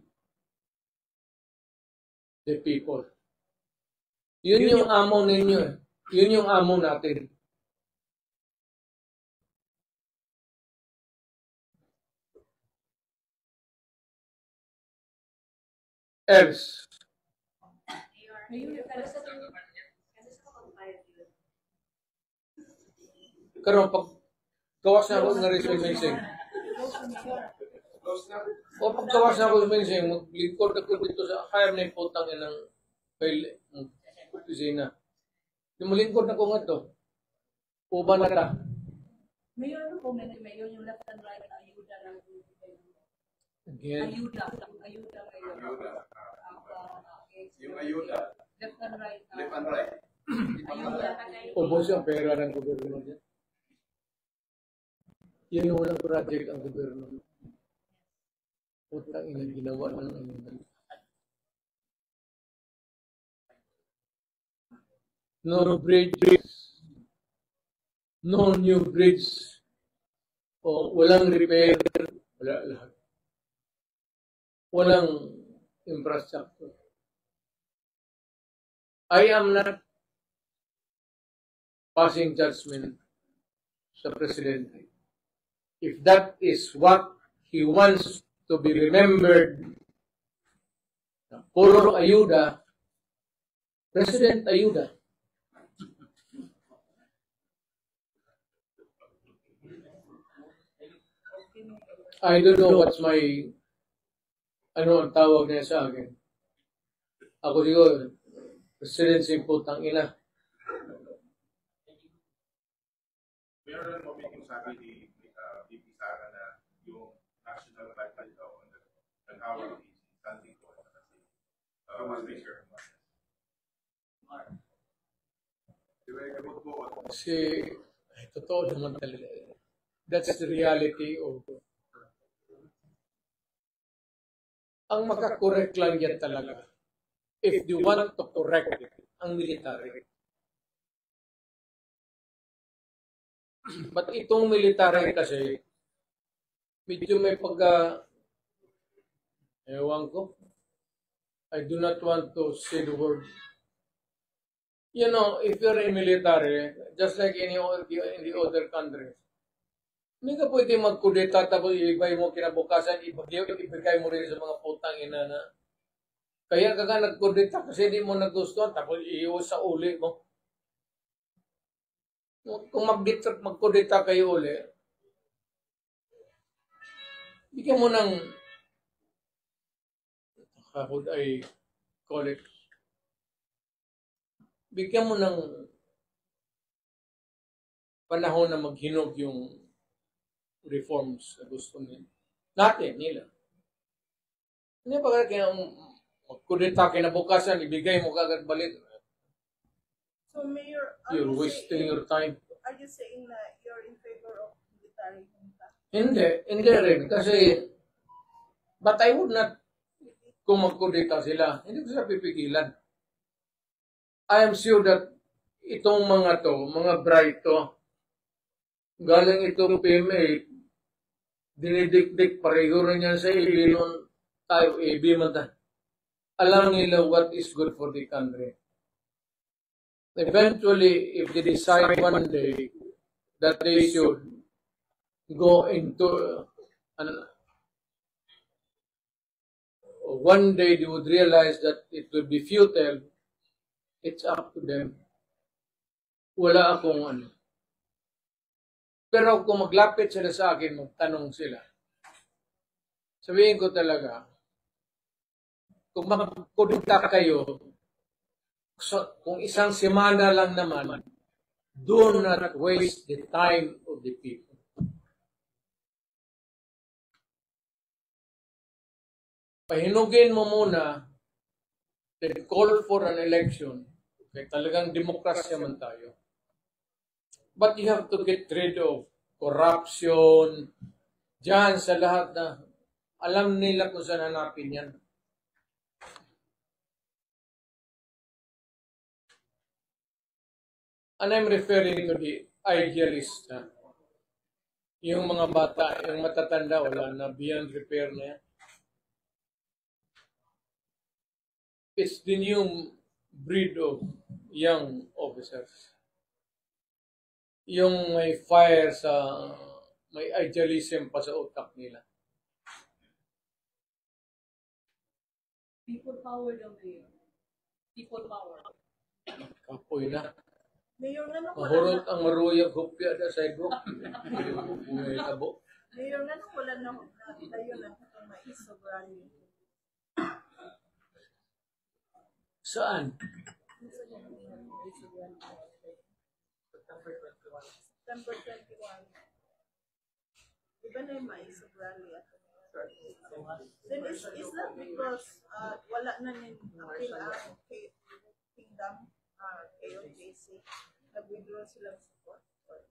the people. Yun yung amo ninyo. Yun yung amo natin. Else. Karon pag gawas na ako ng resignation. O pag gawas na ako ng resignation, maglingkod ako dito sa kaya na yung putang ng kusina. Lumulingkod na ko nga to. Uba na ka. Mayor, ano po, Mayor, yung left and right, ayuda ng Again. Ayuda, Mayor. Yung ayuda, Left and right. left and right. Ayuda. Ubos yung pera ng gobyerno niya. Yan yung walang project ang gobyerno. Putang ina ginawa ng ayuda. No bridges, no new bridge, o walang repair, wala lahat. Walang infrastructure. I am not passing judgment sa Presidente. If that is what he wants to be remembered, puro ayuda, President ayuda. I don't know what's my, ano ang tawag niya sa akin. Ako siguro, presidency putang ina. Meron mo may sabi ni VP Sara na yung national flag daw on our standing for Speaker. Kasi, ay, totoo naman talaga. That's the reality of ang makakorek lang yan talaga. If you want to correct ang military. But itong military kasi, medyo may ewan ko. I do not want to say the word. You know, if you're in military, just like in the other countries, hindi ka pwede magkudeta tapos ibigay mo kinabukasan, ibigay mo rin sa mga putang ina na. Kaya ka nagkudeta kasi hindi mo nagustuhan tapos iiwas sa uli mo. Kung magkudeta kayo uli, bigyan mo ng, how would I call it? Bigyan mo ng panahon na maghinog yung reforms na gusto nila. Hindi pa kaya magkudeta kinabukasan, ibigay mo kagad balik. So, Mayor, You're wasting your time. Are you saying na you're in favor of military junta? Hindi rin. Kasi, but I would not, kung magkudeta sila, hindi ko sila pipigilan. I am sure that itong mga bright to, galing itong PMA, dinidikdik pareho rin yan sa AB noon tayo, AB man tayo. Alam nila what is good for the country. Eventually, if they decide one day that they should go into one day they would realize that it will be futile, it's up to them. Wala akong ano. Pero kung maglapit sila sa akin, magtanong sila. Sabihin ko talaga, kung magkudita kayo, kung isang semana lang naman, do not waste the time of the people. pahinugin mo muna, then call for an election. Okay, talagang demokrasya man tayo. But you have to get rid of corruption, dyan sa lahat na alam nila kung saan hanapin yan. And I'm referring to the idealist. Yung mga bata, yung matatanda, wala na, beyond repair na yan. It's the new breed of young officers. Yung may fire sa, may idealism pa sa utak nila. People power daw ngayon. People power. Kapoy na. Mayor nga nung Mahurot ang maruyang hupya na sa igro. May tabo. Mayor nga nung wala na tayo na itong maisobran. Saan? September 21. Diba na yung maisobran niya? Then is that because wala na yung appeal ang Kingdom, KOJC, nag-withdraw silang support? Or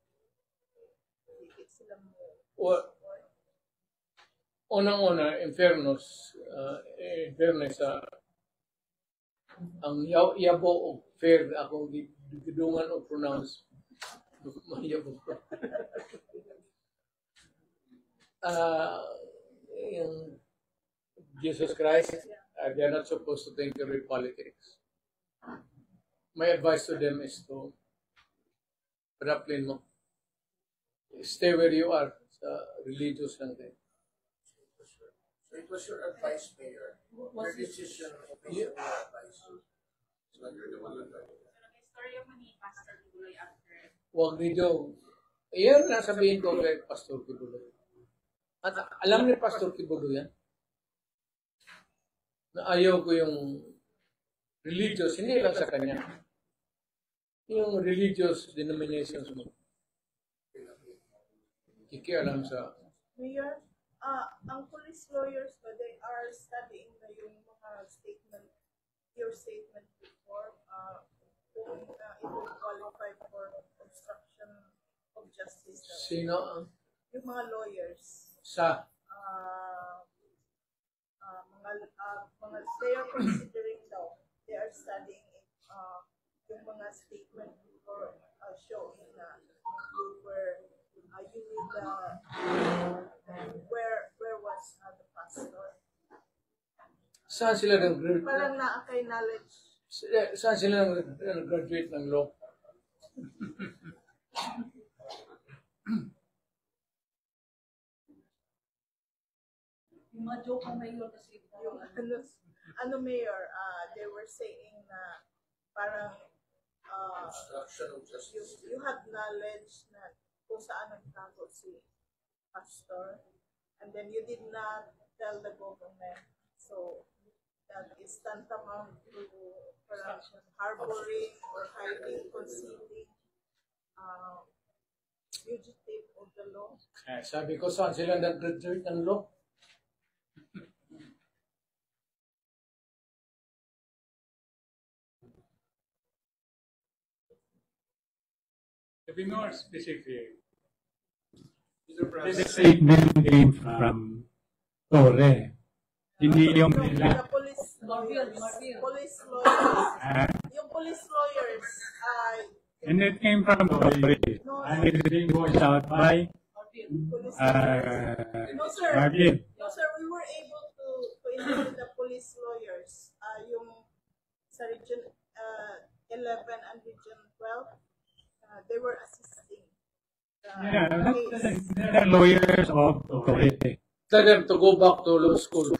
higit silang support? Unang-una, in fairness, ang yabo o fair akong gidungan o pronounce. Mayabo ko. Yung Jesus Christ, they are not supposed to tinker with politics. My advice to them is to paraplane mo. Stay where you are sa religious lang din. So it was your advice, Mayor. Your decision of your advice. So you're the one that Huwag niyo. Iyan na sabihin ko kay Pastor Kibuloy. At alam ni Pastor Kibuloy yan, na ayaw ko yung religious, hindi lang sa kanya. Yung religious denominations mo. Kikialam sa... Mayor, ang police lawyers ba, they are studying na yung mga statement, your statement before, kung it will qualify for obstruction of justice. Sino? Yung mga lawyers. Sa? They are considering daw, they are studying it, yung mga statement before showing na you were, you will, where was the pastor? Saan sila nag-graduate? Parang na-kay knowledge. Saan sila nag-graduate ng law? Yung mga joke ng mayor kasi yung ano mayor, they were saying na parang Obstruction of justice. you had knowledge na kung saan nagtago si pastor and then you did not tell the government, so that is tantamount to harboring or hiding, concealing, fugitive of the law. Sabi ko, saan sila nag-graduate ng law? To be more specific, Mr. this statement came from Torre. Hindi yung nila. The police lawyers, yung police lawyers, And it came from Torre. And it is being voiced out by no sir, Marvin. no sir, we were able to interview the police lawyers, yung sa region 11 and region 12, they were assisting Yeah, case. they're lawyers of Torre. Tell them to go back to law school.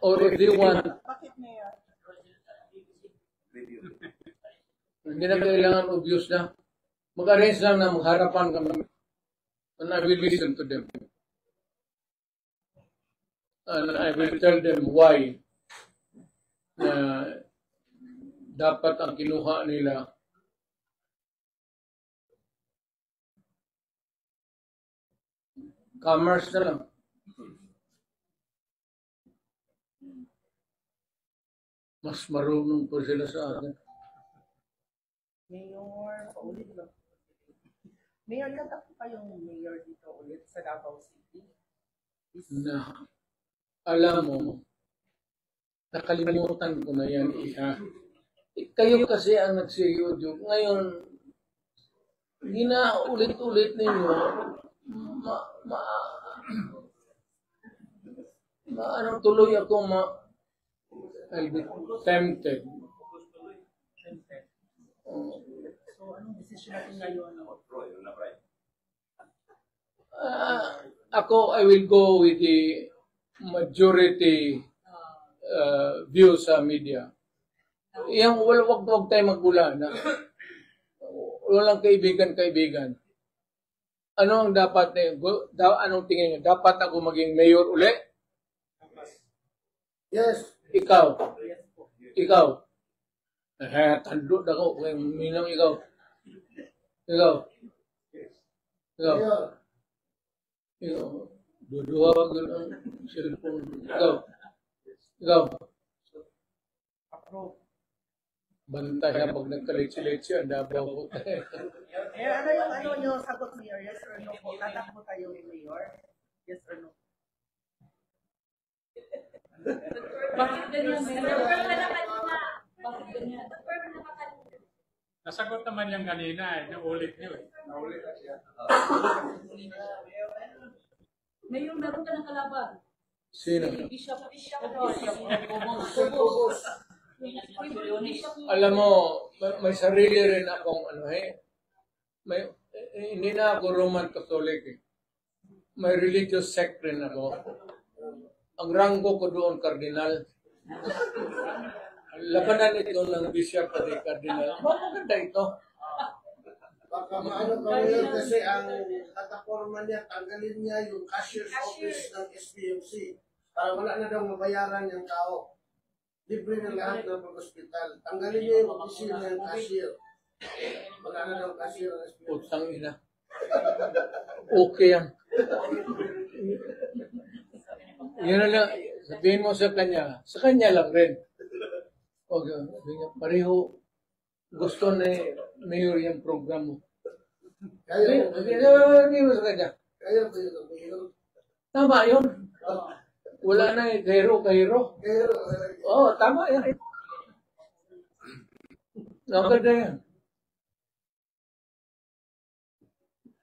Or if they want, Bakit mayor? hindi na kailangan obvious na. Mag-arrange lang na magharapan kami. And I will listen to them. And I will tell them why na dapat ang kinuha nila Commerce na lang. Mas marunong po sila sa akin. Mayor, paulit lang. Mayor, natak pa yung mayor dito ulit sa Davao City. Na, alam mo, nakalimutan ko na yan isa. Kayo kasi ang nagsiyodyok. Ngayon, hindi na ulit-ulit ninyo ano tuloy ako I'll be tempted. So, anong decision natin ngayon? Ako, I will go with the majority view sa media. Yung wag tayo magbula na. Walang kaibigan. Ano ang dapat anong tingin niyo? Dapat ako maging mayor uli? Yes. Ikaw. Tandot ako. Kaya minang ikaw. Dua ang cellphone. Ikaw. Bantay pag nagkalit-silit ang dabaw ko. Ano yung sagot, Mayor? Yes or no po? Tatakbo tayo ni Mayor? Yes or no? Bakit ganyan? Bakit ganyan? Nasagot naman yung kanina naulit nyo Naulit na siya. Mayor, meron ka ng kalaban. Sino? Bishop. Alam mo, may sarili rin akong hindi na ako Roman Catholic. May religious sect rin ako. Ang ranggo ko doon, kardinal. Labanan ito ng bishop at kardinal. Maganda ito. Baka maano pa ngayon kasi ang kataporma niya, tanggalin niya yung cashier's office ng SPMC para wala na daw mabayaran yung tao. Libre na lahat ng pag-hospital. Tanggalin niya yung opisina ng cashier. Wala na daw cashier ng SPMC. Putang ina. Okay yan. Yun na lang, sabihin mo sa kanya lang rin. Okay, pareho gusto na mayor yung program mo. Kaya Sabihin mo sa kanya. Kaya ba yun? Tama yun. Wala na kahiro. Oo, tama yan. Maganda yan.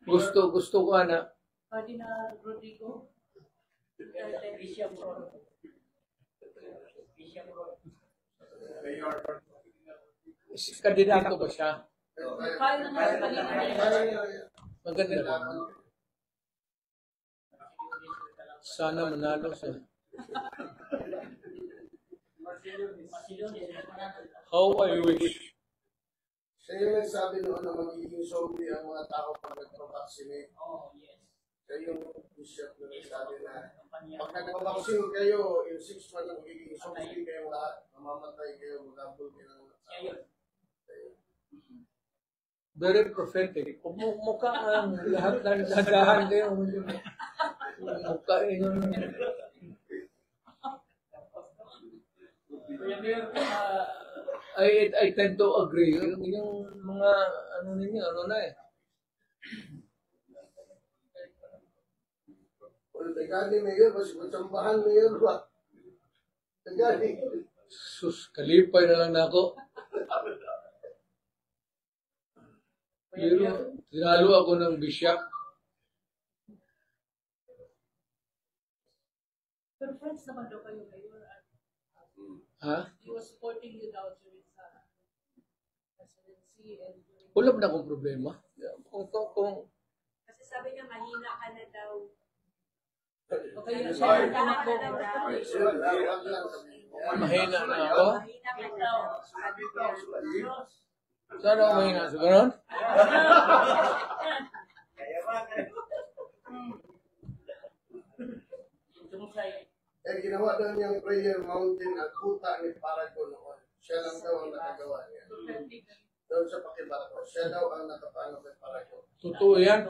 Gusto ko na. Cardinal Rodrigo. Bishop. Kandidato ba siya? Kaya naman sa kanina. Maganda. Sana manalo siya. How I wish. Siya yung nagsabi noon na magiging zombie ang mga tao pag nagpa-vaccinate. Oh, yes. Siya yung bishop na nagsabi na pag nagpa-vaccine kayo, in 6 months magiging zombie kayo lahat. Mamamatay kayo, magabol kayo ng Very prophetic. Mukha ang lahat ng dadahan kayo. Mukha yun. I tend to agree. Yung mga ninyo, na eh. Kung tagadi mayor, mas matsambahan mayor ba? Tagadi. Sus, kalipay na lang na ako. Pero, tinalo ako ng bishop. Pero friends naman daw kayo ngayon. Ha? He was supporting you daw during sa presidency and during... Wala na akong problema. Kung Kasi sabi niya, mahina ka na daw. Okay, siya yung tamakbo mo. mahina na ako, Mahina ka daw. sana ako mahina. So, gano'n? Eh, ginawa daw niyang prayer mountain at kuta ni Paragon noon. Siya lang daw ang nakagawa niya. Doon sa Pakibato, siya daw ang nakapano kay Paragon. Totoo yan.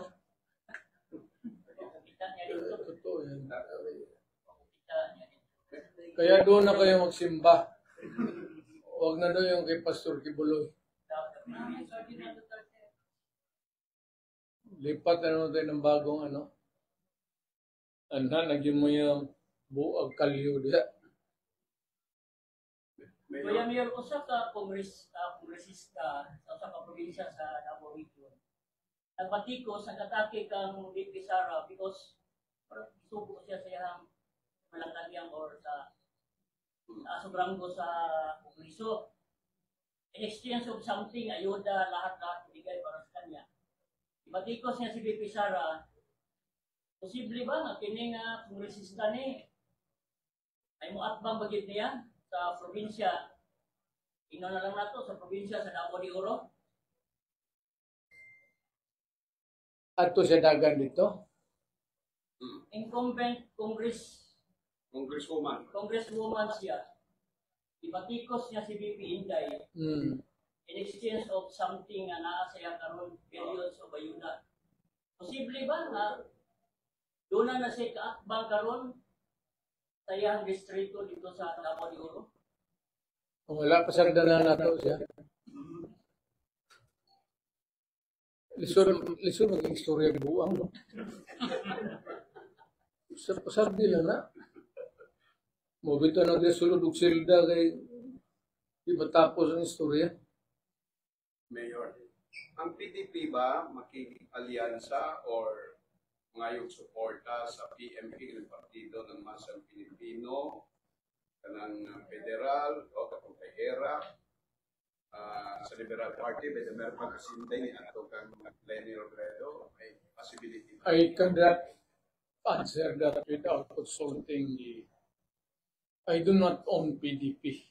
Kaya doon na kayo magsimba. Huwag na doon yung kay Pastor Kibuloy. Lipat na naman tayo ng bagong ano. Nagyan mo yung buag kalyo diya. Kaya mayor ko sa kongresista sa probinsya sa Davao Region. Nagbatikos, nag-atake kang VP Sara because isubo siya sa iyang malangkalyang or sa sobrang ko sa kongreso. In exchange of something, ayuda, lahat-lahat ibigay para sa kanya. Ibatikos niya si VP Sara, posible ba na kining kongresista ni ay mo atbang bagid niya sa probinsya? Ino na lang nato sa probinsya sa Davao de Oro. At to sa dagan dito. Incumbent congresswoman siya. Ibatikos niya si VP Inday in exchange of something na naa siya karon periods of ayuda. Posible ba na doon na siya kaatbang karon sa iyang distrito dito sa Davao de Oro? Wala pa sa dalan nato siya. Lisod maging istorya buang. No? Sa pasagdi lang na. Mobito na din sulod og silda kay di matapos ang istorya. Mayor, ang PDP ba makikipag-alyansa or ngayong suporta sa PMP ng Partido ng Masang Pilipino, kanang federal o katong kay HERA, sa Liberal Party, pero meron pa kasintay ni Ato kang Lenny Robredo, may possibility. I cannot answer that without consulting the... I do not own PDP.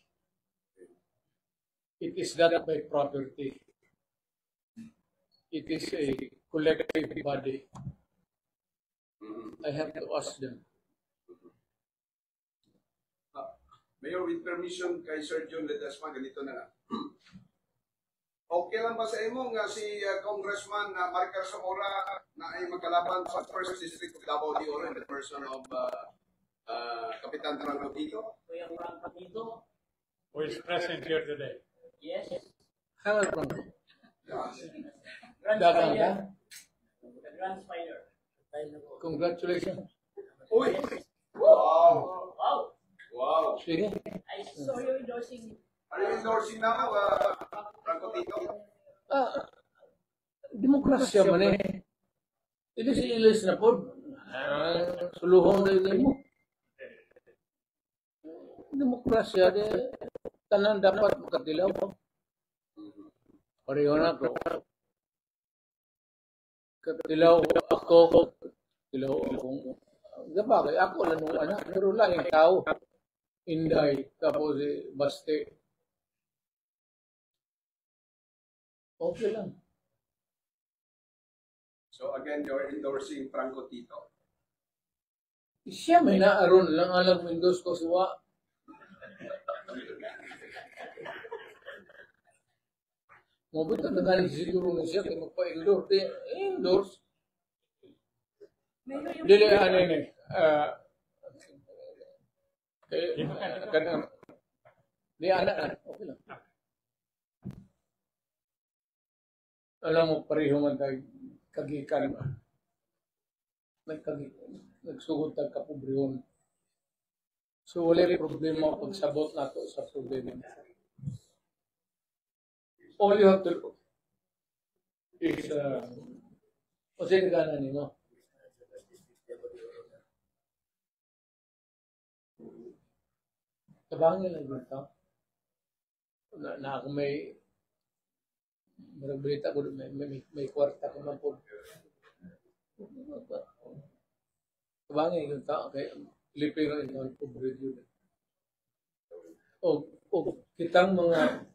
It is not my property. It is a collective body. I have to ask them. Mayor, with permission kay Sir John Ledesma, ganito na nga. Okay lang ba sa imo nga si Congressman Maricar Zamora na ay magkalaban sa 1st District of Davao de Oro in the person of Kapitan Franco Tito? Kuya Franco Tito? Who is present here today? Yes. Hello, Franco. Grand Dagang Spider. ka? The Grand Spider. Congratulations. Uy! Wow! Wow! Wow! Sige. So you're endorsing Are you endorsing now, Franco Tito? Demokrasya man eh. Ilis na po. Suluhon na yun mo. Demokrasya de tanan dapat makatilaw. Pareho na ko. Katilaw ako. Katilaw akong. Gabagay ako lang nung anak. Pero lang yung tao. Inday. Tapos baste. Okay lang. So again, you're endorsing Franco Tito. Siya may naaron lang alam Windows ko suwa. Mabot na galing siguro na siya kaya magpa-endorse. Endorse. Dili, ano yun eh. Kanang, di anak na. Okay lang. Alam mo, pareho man tayo kagikan ba? Nagsugod tayo kapobrehon. So, wala problema pagsabot nato sa problema. All you have to do is, kasi gana nimo. Tabangin lang dito. Na ako may balita ko may kwarta ko man po. Tabangin yung tao kay lipin rin ang pobre yun. O kitang mga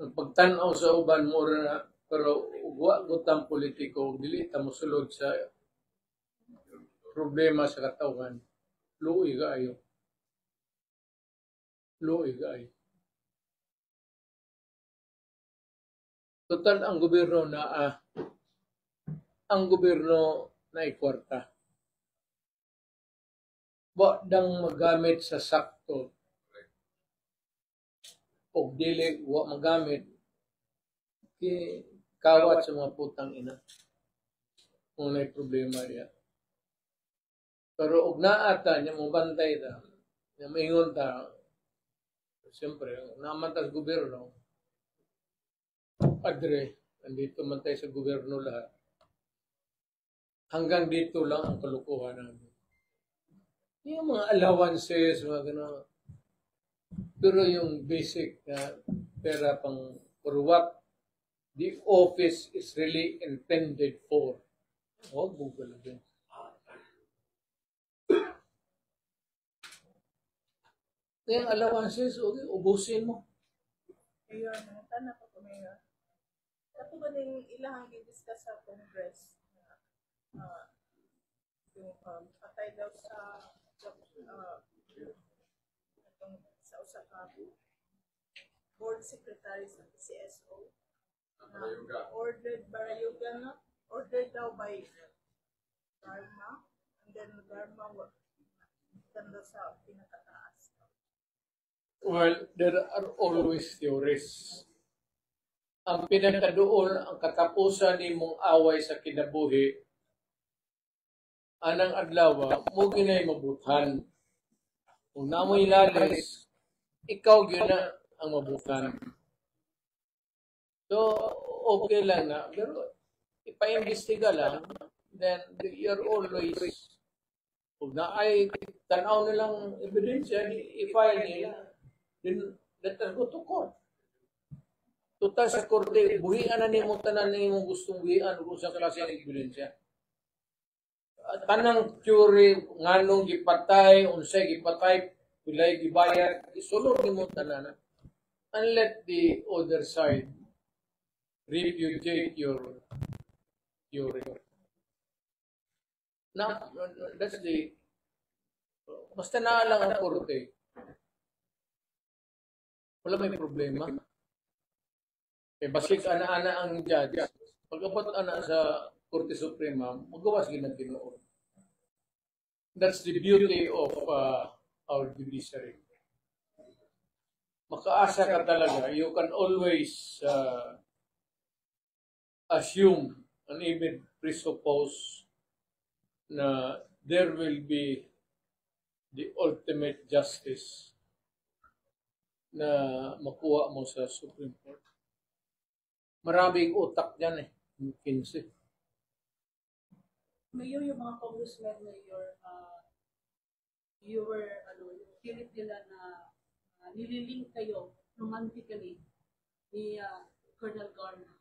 pagtanaw sa uban mo na pero wa gutang politiko dili ta mosulod sa problema sa katawan. Luoy kaayo. Luoy kaayo. Total ang gobyerno na ikwarta. wa dang magamit sa sakto. O dili wa magamit kay kawat sa mga putang ina. Kung may problema yan. Pero og naata niya mo bantay ta, niya maingon ta, siyempre, naman ta sa gobyerno, adre, andito man tayo sa gobyerno lahat. Hanggang dito lang ang kalukuhan namin. Yung mga allowances, mga gano'n. Pero yung basic na pera pang for what the office is really intended for. Oh, Google din. Yung allowances, okay, ubusin mo. Mayor, nangutana ko Mayor. Kato ba ning ilahang i-discuss sa Congress na yung patay daw sa usa ka board secretary sa CSO. Ordered daw by Garma, and then Garma ganda sa pinakataas. Well, there are always theories. Ang pinakadoon, ang katapusan ni mong away sa kinabuhi, anang adlaw, mo ginay mabutan. Kung namoy lalis, ikaw yun na ang mabutan. So, okay lang na. Pero, ipa-imbestiga lang, then you're always, kung na ay tanaw nilang ebidensya, i-file nila, then let us go to court. Total sa korte, buhian na ni mo tanan ni mo gustong buhian kung sa klase ng ebidensya. Tanang theory, nganong gipatay, unsay gipatay, pilay gibayad, isulod ni mo tanan. And let the other side repudiate your theory. Now, that's the, basta na lang ang korte, wala may problema. Eh, basik ana-ana ang judge. Pag-abot ana sa Korte Suprema, magawas ginang Ginoo. That's the beauty of our judiciary. Makaasa ka talaga. You can always assume and even presuppose na there will be the ultimate justice na makuha mo sa Supreme Court. Maraming utak dyan eh. 15. Mayor, yung mga congressmen, Mayor, you were, pilit nila na nililink kayo romantically ni Colonel Garma.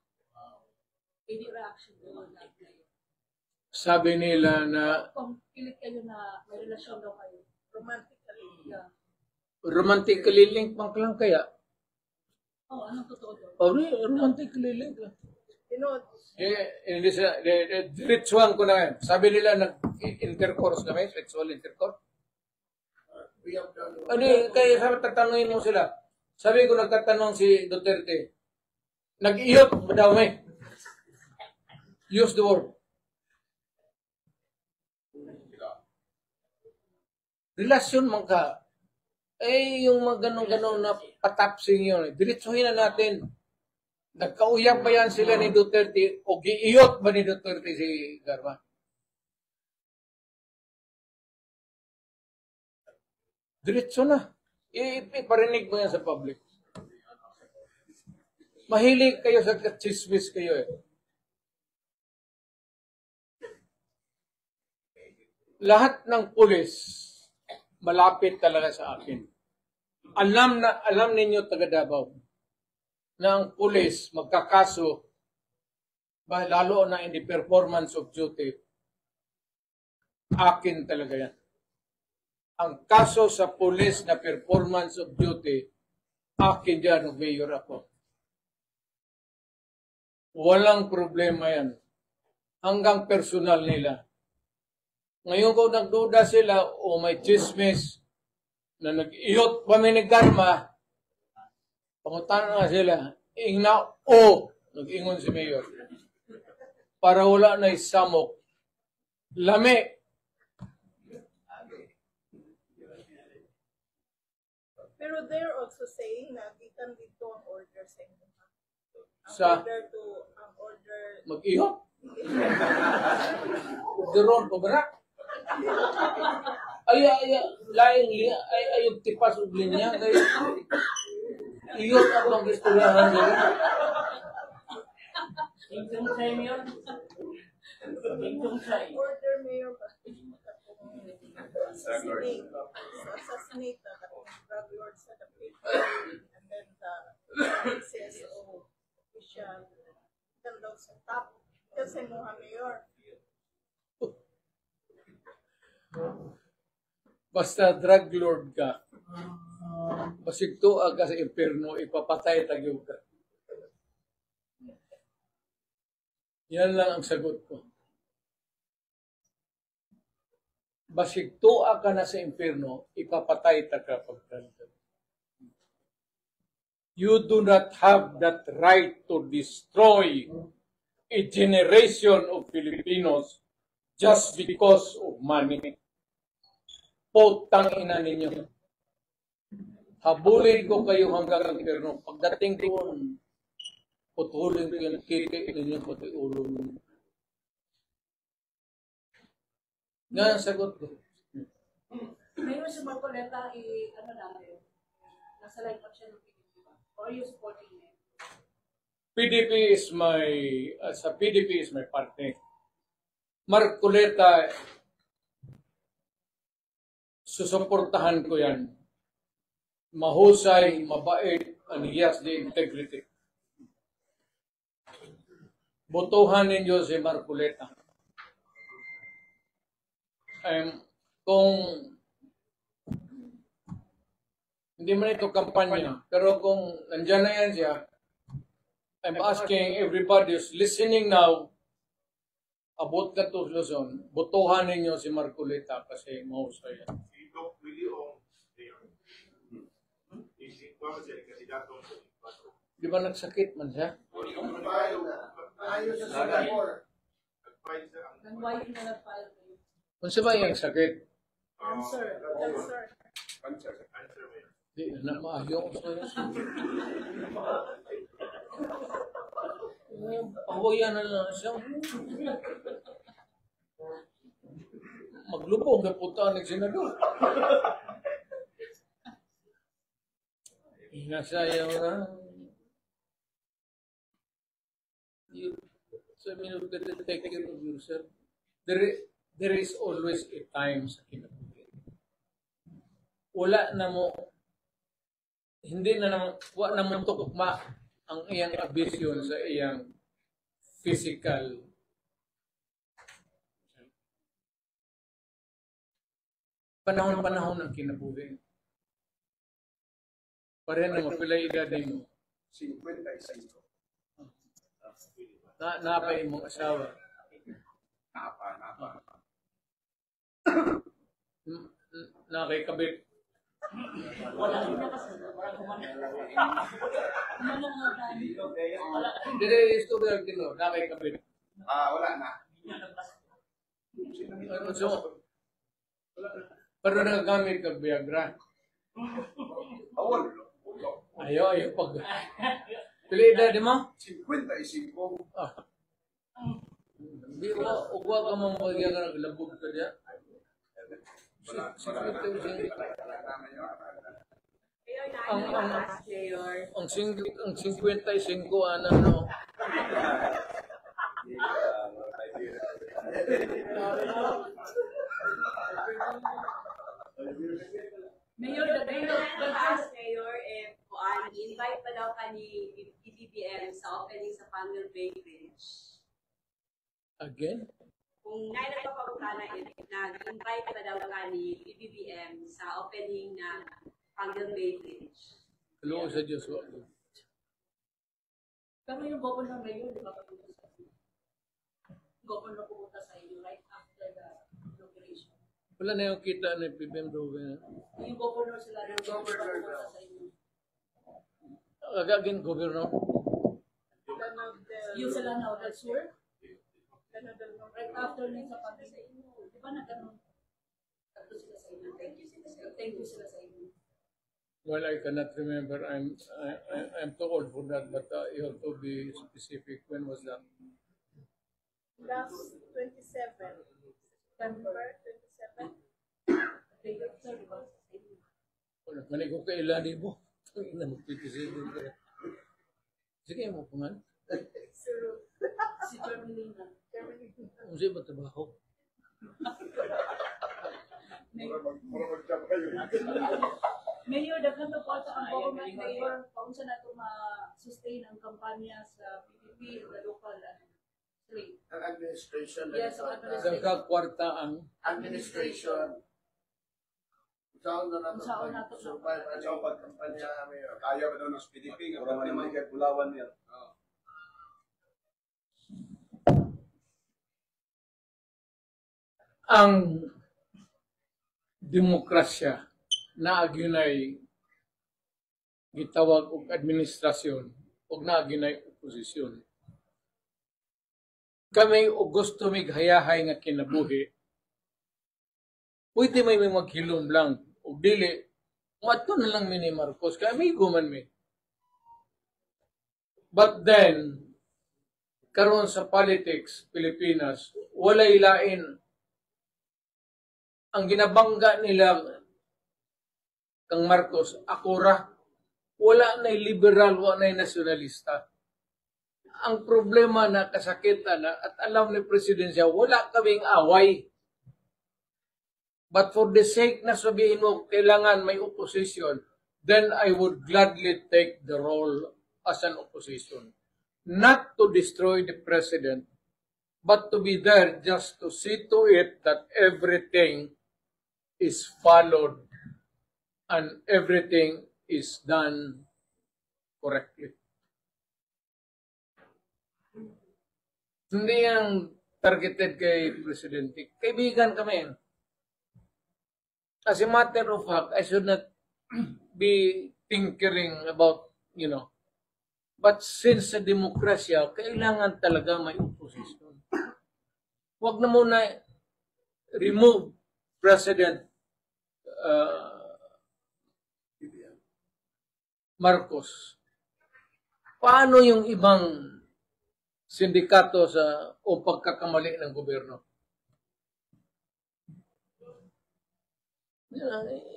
Any reaction doon na kayo? Sabi nila na Kung pilit kayo na may relasyon daw kayo, romantically. Yeah. romantically linked lang kaya. Oh, anong totoo doon? Oh, romantically linked lang. Hindi Diretsuhan ko na ngayon. Sabi nila nag-intercourse kami, sexual intercourse. Kaya sabi, tatanungin mo sila. Sabi ko, nagtatanong si Duterte, nag-iyot ba daw may? Use the word. Relasyon man ka. Eh, yung mga ganong-ganon na patapsing yun. Diretsuhin na natin. Nagkauyap ba yan sila ni Duterte o giiyot ba ni Duterte si Garma? Diretso na. Iparinig mo yan sa public. Mahilig kayo sa chismis kayo eh. Lahat ng pulis malapit talaga sa akin. Alam ninyo taga Davao na ang pulis magkakaso lalo na in the performance of duty. Akin talaga yan. Ang kaso sa pulis na performance of duty, akin dyan ng mayor ako. Walang problema yan. Hanggang personal nila. Ngayon kung nagduda sila o may chismis na nag-iyot pa may Garma, pangutan na sila, ingna o, nag-ingon si Mayor. Para wala na isamok. Lami. Pero they're also saying na gikan dito ang order sa inyo. Sa Ang order mag-ihop. Doon ko ba? Ay, yung tipas ug linya. Iyon ako ang istoryahan nila. Tingkong sa inyo. Tingkong sa inyo. order mayor ba? Assassinate the drug lord sa the paper and then the CSO official then daw sa top kasi mga mayor. Basta drug lord ka, basig tuag ka sa impyerno, ipapatay tagyog ka. Yan lang ang sagot ko. Basig tuag ka na sa impyerno, ipapatay ta ka pagdaldag. You do not have that right to destroy a generation of Filipinos just because of money. Potang ina ninyo. Habulin ko kayo hanggang impyerno. Pagdating doon, putulin ko yung kikik ninyo, pati ulo ninyo. Nga ang sagot ko. Ngayon si Marcoleta, ano natin, nasa line up siya ng PDP ba? Or are you supporting him? PDP is sa PDP is my party. Marcoleta, susuportahan ko yan. Mahusay, mabait, and he has the integrity. Botohan ninyo si Marcoleta. Kung hindi man ito kampanya, pero kung nandyan na yan siya, I'm asking everybody who's listening now, abot ka to Luzon, botohan ninyo si Marcoleta kasi mahusay yan. Si Doc Willie o Mayor? Kuha siya, kandidato. Di ba nagsakit man siya? Ayos sa Singapore. Then why you not file kayo? Kung siya ba yung sakit? Answer. Di na maayo ko sa'yo. Pahuyan na lang siya. Maglubog na punta ng senador. Inasayaw na. So, I mean, you got to take care of yourself. There is always a time sa kinabuhi. Wala na mo, hindi na naman, wala na mo tukma ang iyang ambition sa iyang physical. Panahon ng kinabuhi. Pareho na mapila edad mo. 55. Napay mong asawa. Napa. Nakay kabit. Wala na kasi. Wala Hindi, istorya din no. Nakay kabit. Wala na. So, pero nagagamit ka Viagra. Awal. Ayaw pag. Pili edad mo? 55. Di ba, ugwa ka mong bagya ka naglabog ka dyan? Ang 55 ano. Mayor, the day of Mayor, invite pa daw ka ni PBBM sa opening sa Pangal Bay Bridge. Again? Kung ngayon nagpapagkana, nag-invite pa daw ka ni PBBM sa opening ng Pangal Bay Bridge. Hello sa Diyos. Pero yung governor mayor, di ba papunta sa inyo? Governor pumunta sa inyo right after the inauguration. Wala na yung kita ni PBM Dogan. Yung governor sila rin pumunta sa inyo. Agagin, governor. Yung sila now, that's where? Right after nyo sa pati sa inyo. Di ba nagkaroon? Tatlo sila sa inyo. Thank you sila sa inyo. Well, I cannot remember. I'm too old for that, but you have to be specific. When was that? Last 27, September 27. Wala, mali ko kailan mo. Ina mo, 27 ka. Sige mo po man. Si Carmelina. Kung siya ba trabaho? Mayor, daghan na po sa ang government mayor, paunsa na ito ma-sustain ang kampanya sa PPP, the local street. Ang administration. Yes, ang administration. Nagkakwarta ang Administration. Saan na natin Saan na to? survive ang pagkampanya, Mayor? Kaya ba daw ng PDP? Para man kay Pulawan niya. ang demokrasya na aginay gitawag og administrasyon ug na aginay oposisyon. Kami og gusto mig hayahay nga kinabuhi. Pwede may maghilom lang ug dili mato na lang ni Marcos kay amigo man mi. But then karon sa politics Pilipinas walay lain ang ginabangga nila kang Marcos, akura, wala na liberal, wala na nasyonalista. Ang problema na kasakitan na at alam ni Presidensya, wala kaming away. But for the sake na sabihin mo, kailangan may opposition, then I would gladly take the role as an opposition. Not to destroy the President, but to be there just to see to it that everything is followed and everything is done correctly. Hindi ang targeted kay Presidente. Kaibigan kami. As a matter of fact, I should not be tinkering about, but since sa demokrasya, kailangan talaga may opposition. Huwag na muna remove President Marcos. Paano yung ibang sindikato o pagkakamali ng gobyerno?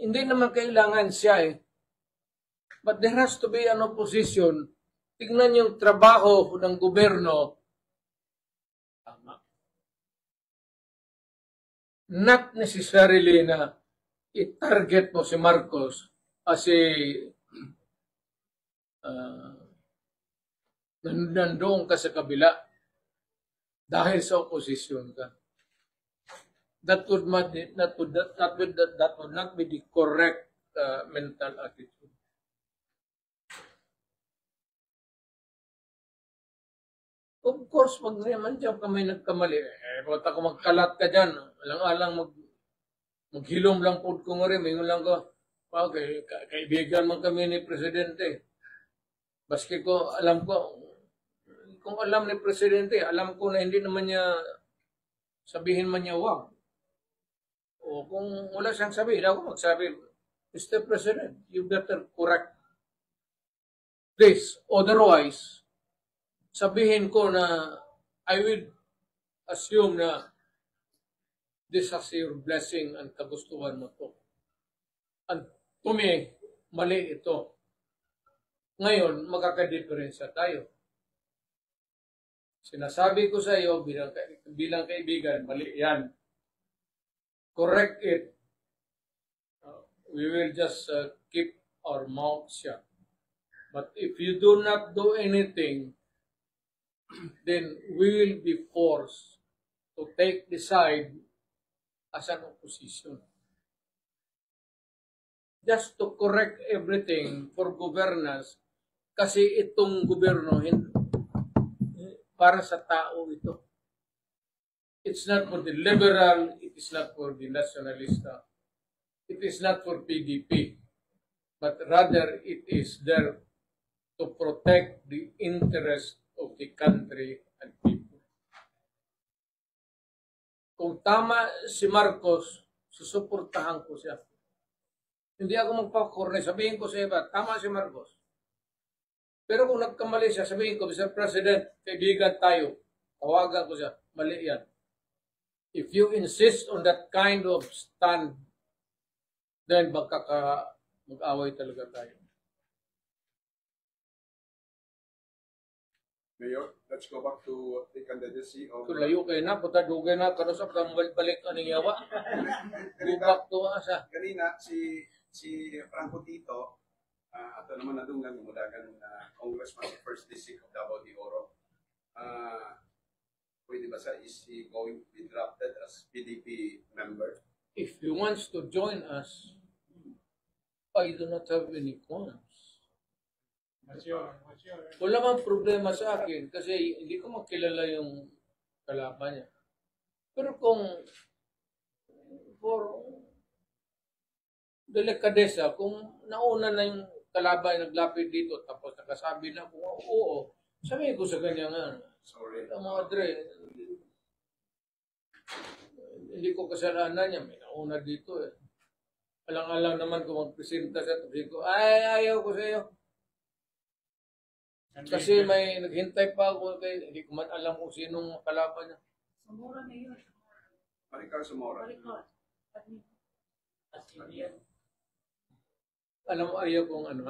Hindi naman kailangan siya But there has to be an opposition. Tignan yung trabaho ng gobyerno. Tama. Not necessarily na i-target mo si Marcos as nandoon ka sa kabila dahil sa opposition ka. That would not be the correct mental attitude. Of course, pag naman dyan kami nagkamali, ba't ako magkalat ka dyan? Alang-alang maghilom lang po ko nga rin. Mayroon lang ko, okay, kaibigan man kami ni Presidente. Baski ko, alam ko, kung alam ni Presidente, alam ko na hindi naman niya, sabihin man niya wag. O kung wala siyang sabihin, ako magsabi, Mr. President, you better correct this. Otherwise, sabihin ko na I will assume na this is your blessing and kagustuhan mo to. And to me, mali ito. Ngayon, magkakadiferensya tayo. Sinasabi ko sa iyo bilang kaibigan, mali yan. Correct it. We will just keep our mouth shut. But if you do not do anything, then we will be forced to take the side as an opposition. Just to correct everything for governance, kasi itong gobyerno para sa tao ito. It's not for the liberal, it is not for the nationalista, it is not for PDP, but rather it is there to protect the interest of the country and people. Kung tama si Marcos, susuportahan ko siya. Hindi ako magpakorne. Sabihin ko sa iba, tama si Marcos. Pero kung nagkamali siya, sabihin ko, Mr. President, kaibigan tayo. Tawagan ko siya. Mali yan. If you insist on that kind of stand, then mag-away talaga tayo. Mayor, let's go back to the candidacy of... So, layo kayo na, puta dugay na, karusap kang balik anong yawa. Go back to asa. Kanina, si Franco Tito, ato naman nadunggan mulagan na congressman sa first district of Davao de Oro. Pwede ba sa is he going to be drafted as PDP member? If he wants to join us, I do not have any qualms. What's your Wala mang problema sa akin kasi hindi ko makilala yung kalaban niya. Pero kung for delikadesa, kung nauna na yung kalaban naglapit dito tapos nakasabi na kung oo, sabihin ko sa kanya nga, Sorry. mga Dre, hindi ko kasalanan niya, may nauna dito eh. Alang-alang naman kung magpresenta siya, sabihin ko, ay, ayaw ko sa iyo. Kasi may naghintay pa ako, kaya hindi ko man alam kung sinong kalaban niya. Samora na yun. Maricar Zamora. Alam mo, ayaw kong ano,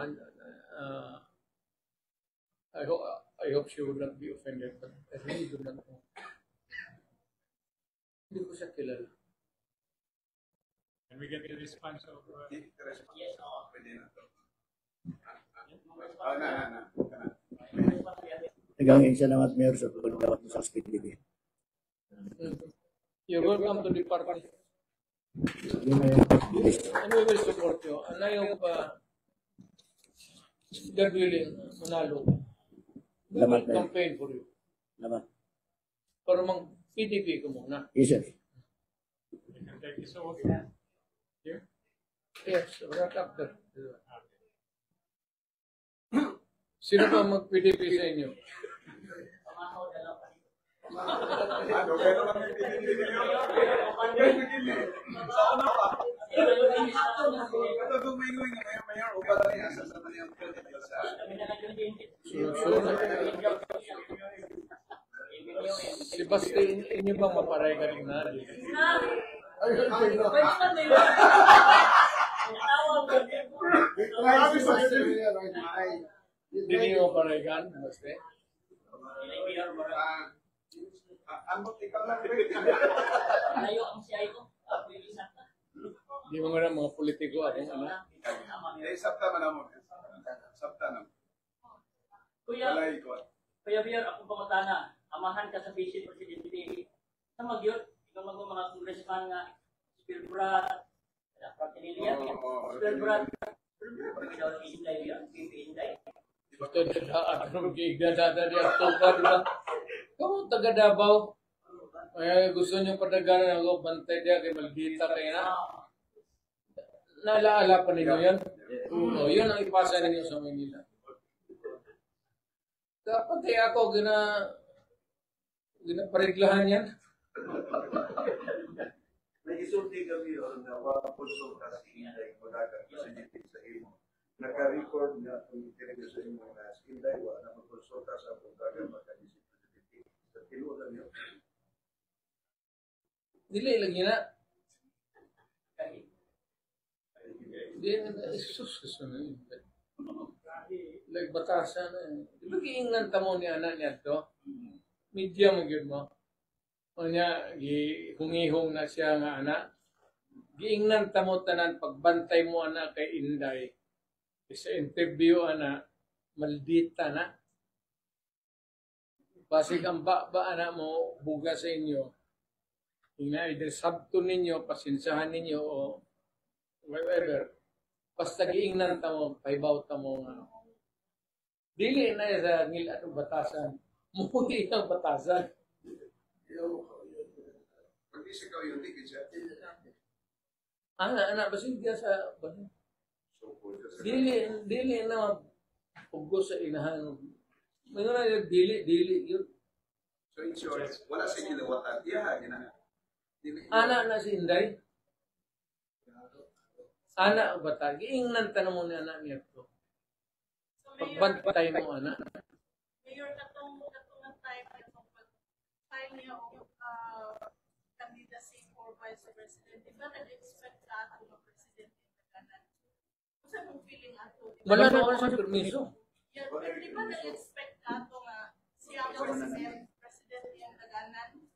I hope she would not be offended, but I really do not know. Hindi ko siya kilala. Can we get the response of... Yes, pwede na to. Nagangin salamat, Mayor, sa pagkakawat mo sa PDP. You're welcome to the party. Yung may And we will support you. And ayaw pa, God willing, manalo. We Salamat, will campaign for you. Salamat. Pero mag-PDP ka muna. Yes, sir. You can take this oath here. Yes, right after. Sino pa mag-PDP sa inyo? Si Basti, inyo bang maparegaling na? Hindi niyo maparegan, Basti? Layo ang siyay ko. Hindi mo nga mga politiko akong ano. Sabta man mo. Sabta na. Kuya Bier, ako pangutana, amahan ka sa vice presidente. Sa magyot, ikaw mga congressman nga, Spilbrad, Pratilian, Spilbrad, Spilbrad, Inday. Ito na ano mag-iigdadada niya ito ka, di ba? Kung taga Davao, gusto niyo padaganan ako, bantay niya kay Maldita kayo na. Naalaala pa ninyo yan? Oo, yun ang ipasa ninyo sa Manila. Dapat ako, ginapariglahan yan. May isulti kami na wapulsulta sa Inday Kudagan kasi sa imo. Naka-record na kung tinigil sa imo na sa Inday na magkonsulta sa Kudagan magka-disip sa tinulan niyo. Dili lang yun na. Isus na yun. Like batasan na yun. Di ba kiingnan tamo ni anak niya to? Media mo yun mo. O niya, hungihong na siya nga anak. Giingnan tamo tanan pagbantay mo anak kay Inday. Sa interview anak, maldita na. Basig ang ba anak mo, buga sa inyo. Either sabto ninyo, pasinsahan ninyo, o whatever. Basta giingnan tamo, paibaw tamo nga. Dili na sa ngil at batasan. Muli ang batasan. Pag isa ka yun, di siya. Anak, basig ka sa... Dili na pugos sa inahan. May nga na dili yun. So in short, wala sa gilawatan. Iya, gina. Anak na si Inday. Ana bata, giingnan tanong mo na anak niya to. So, Mayor, Pagbantay mo anak. Mayor, katong time katong pag-file niya o candidacy for Vice President, di ba nag-expect ka ato ng President ng Taganan? Kung saan mong feeling ato? Wala na sa permiso. Yeah, pero di ba nag-expect ka ato nga siya ang President ng Taganan?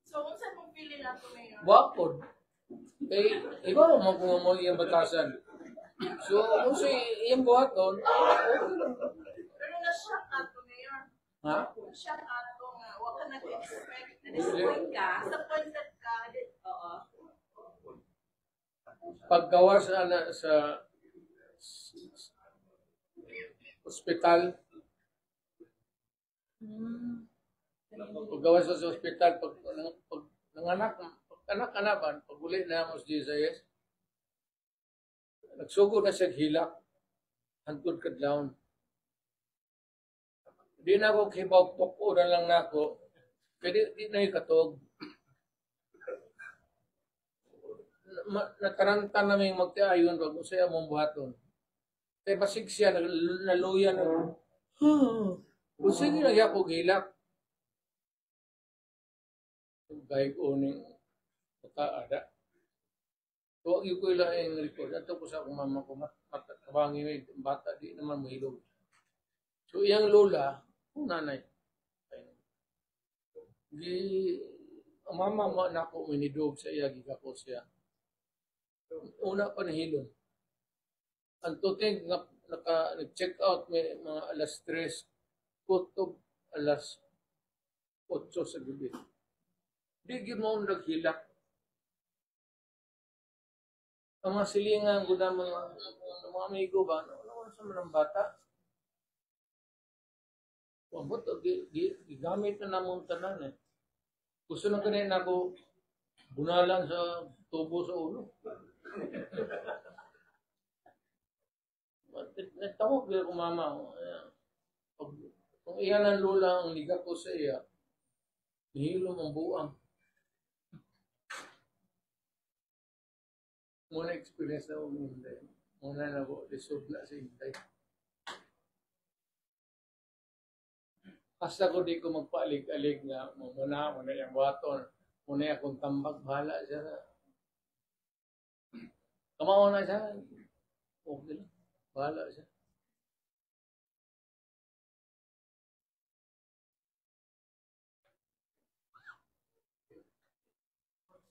So, kung saan mong feeling ato, Mayor? Wakod. Eh, iba mo kung mo yung batasan. So, kung sa iyong buhaton, Pero na-shock ato, Mayor. ha? Na-shock ato nga, huwag ka nag-expect. Na-disappoint ka. Disappointed ka. Oo. Paggawa sa ospital, paggawa sa ospital, pag nanganak, anak-anaban, pag uli na mo sa GSIS, nagsugod na siya hilak, hantod kadlawon. Di na ako kibaw-tok na lang na ako, kaya di na ikatog. Nataranta namin magtiayon pag usaya mong buhaton. Kaya basig siya, naluya na. Usay nila ako hilak. Gayag uning ada. Tuwag yung ko ilang yung record. Ato ko sa akong mama ko, matabangin yung bata, di naman mahilog. So, iyang lola, kung nanay. Ang mama mo na ako minidog sa iya, gigako siya. Una pa nahilong. Ang tuting, nag-check out may mga alas 3, kutob alas 8 sa gabi. Di yun mo naghilak. Ang mga silingan, guna mga amigo ba, ano sa mga bata? Wabot, gigamit na namang tanan eh. Gusto na ganyan ako bunalan sa tubo sa ulo. Natawag ko mama. Kung iyan ang lola ang liga ko sa iya, nihilom ang buang. Muna experience na ako hinday. Muna na ako, resolve na sa hinday. Basta ko di ko magpaalig-alig nga muna yung buhaton. Muna akong tambag, bahala siya na. Kamao na siya. Okay lang. Bahala siya.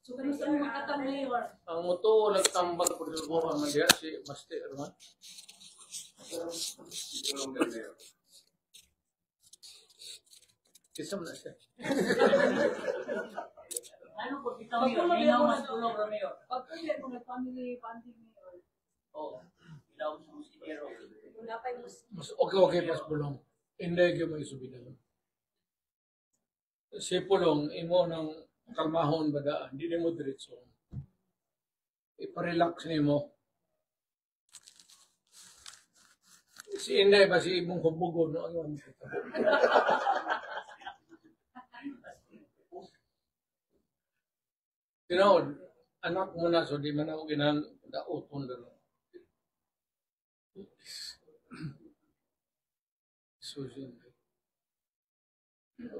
So, kamusta mo makatang Mayor? Ang moto, nagtambag ko dito ko ang mandya si Master Erman. Kisam na siya. Ano po, ikaw Mayor? Minaw mas tulog na Mayor. Pagpuli mo nag-family bonding Mayor. Oo. Ilaw sa musidero. Wala pa yung Okay, mas bulong. Hindi ko may subidan. Si Pulong, imo ng kalmahon ba daan, hindi mo diretso. Iparelax ni mo. Si Inday ba si ibong kubugon no ang iwan kita. Tinood, anak mo na so di man ako daoton dalo. Susun.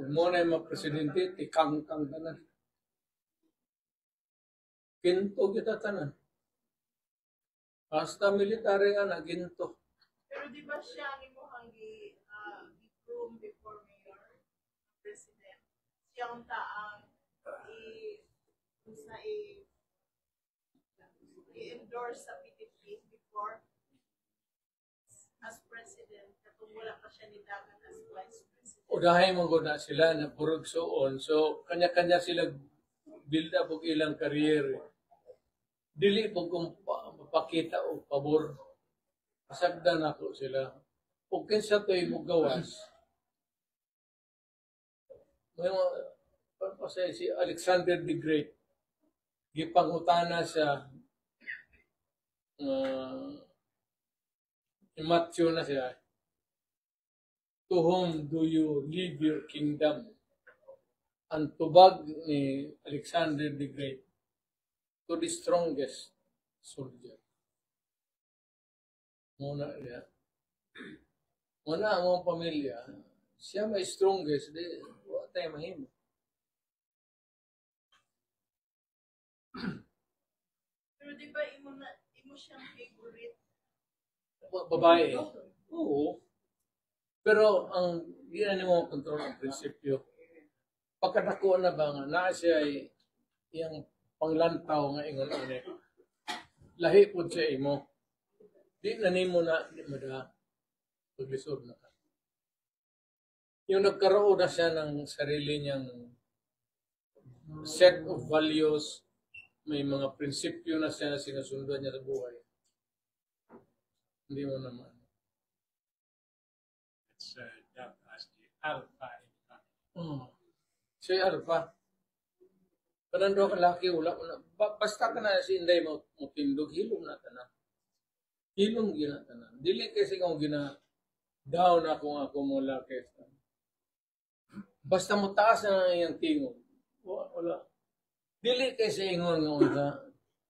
Mo na yung mga presidente, tikang-kang tanan. Ginto kita tanan. Hasta military nga na, ginto. Pero di ba siya ang imuhang i-groom before Mayor, President? Siya ang taang i-endorse sa PDP before as President, katong wala pa siya nidagan as Vice President. Udahay mo na sila na purog soon. So, kanya-kanya sila build up og ilang career. Dili po kung mapakita o pabor. Pasagdan ako sila. Kung kinsa to'y mugawas, may mga si Alexander the Great, gipangutana siya, Matthew na siya, to whom do you leave your kingdom? Ang tubag ni Alexander the Great, to the strongest soldier. Muna niya. Muna ang mga pamilya, siya may strongest, di, wala tayo mahimo. Pero di ba imo siyang favorite? Babae. Oo. Pero ang ginani mo kontrol ang prinsipyo. Pagkatako na ba nga, na siya ay iyang panglantaw nga ingon ani. Lahi po siya imo. Di na nimo na, di mo na paglisod na ka. Yung nagkaroon na siya ng sarili niyang set of values, may mga prinsipyo na siya na sinusundan niya sa buhay. Hindi mo naman. It's dubbed as the alpha in the family. Siya alpha. Kanando ka laki, wala ko na. Basta ka na si Inday mo tindog, hilom na tanan. Hilom gina tanan. Dili kasi kung down ako mo laki. Basta mo taas na yung tingog. Wala. Dili kasi ingon nga unta,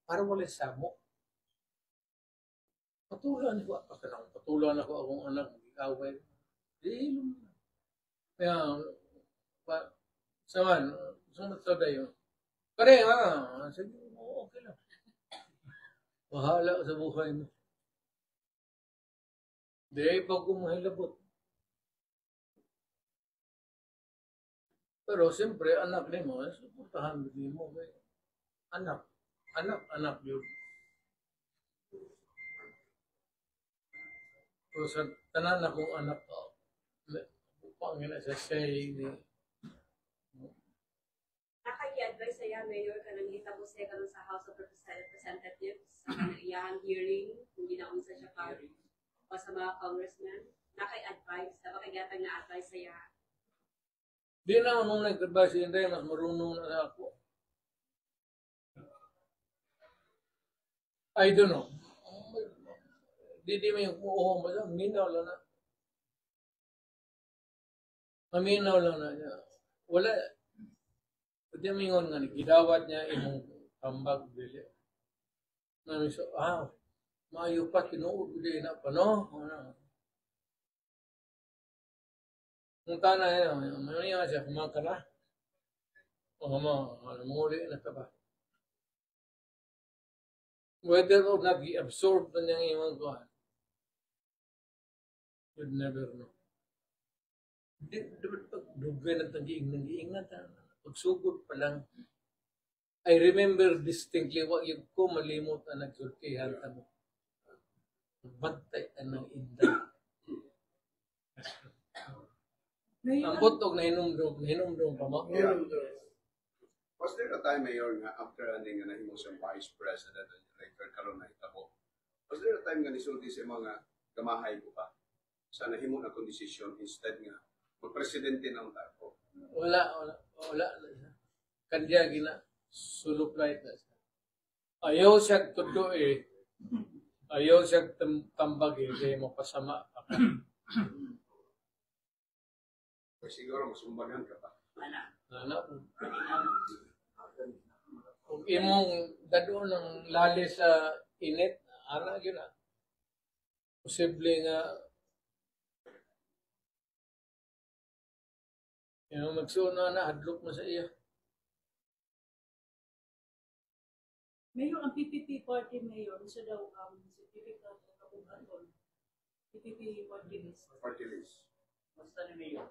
para wala samo. Patulan ko akong anak, ikaway. Hilom na. Kaya, saman, sunod sa dayo. Kare, sige, okay lang. Bahala sa buhay mo. Di pag kumahilabot. Pero siyempre, anak ni mo, suportahan mo. Anak yun. So sa tanan akong anak ko, pangina sa say ni Naka-i-advise saya, Mayor, ka nang hitabo siya ka sa House of Representatives sa kanang hearing, hindi na unsa siya pa o sa mga congressmen. Naka-i-advise, sa makagatang na-advise saya. Di na nung nag-advise si Inday, mas marunong na ako. I don't know. Di may umuuhong ba siya? Minaw lang na. Maminaw lang na niya. Wala. Pwede mingon nga, gidawat niya imong tambag dili. Nami so, maayo pa, tinuod dili na pa, no? Kung tanah yan, maniya siya, kumaka na. Muli na ka ba? Whether or not i-absorb na niyang imong kuhan, you'd never know. Dugay na nag-iing na pagsugod pa lang. I remember distinctly, wag yung ko malimot na nagsultihan ka mo. Bantay ka ng inday. Ang butog na hinumdum pa mo. Was there a time, Mayor, nga after aning nga nahimo siyang Vice President and Director karon na itabo? Was there a time nga nisulti sa mga gamahay ko pa sa nahimo na kong desisyon instead nga magpresidente na ang tako? Wala. Kanya gina suluplay na siya. Ayaw siya tudo ayaw siya tambag kaya mapasama ka. Siguro masumbagan ka pa. Kung imong dado ng lali sa init, yun na. Posible nga magsuna na, hadlok mo sa iya. Mayor, ang PPP party, Mayor, isa daw certificate ng kabuhaton. PPP party list. Party list. Basta ni Mayor.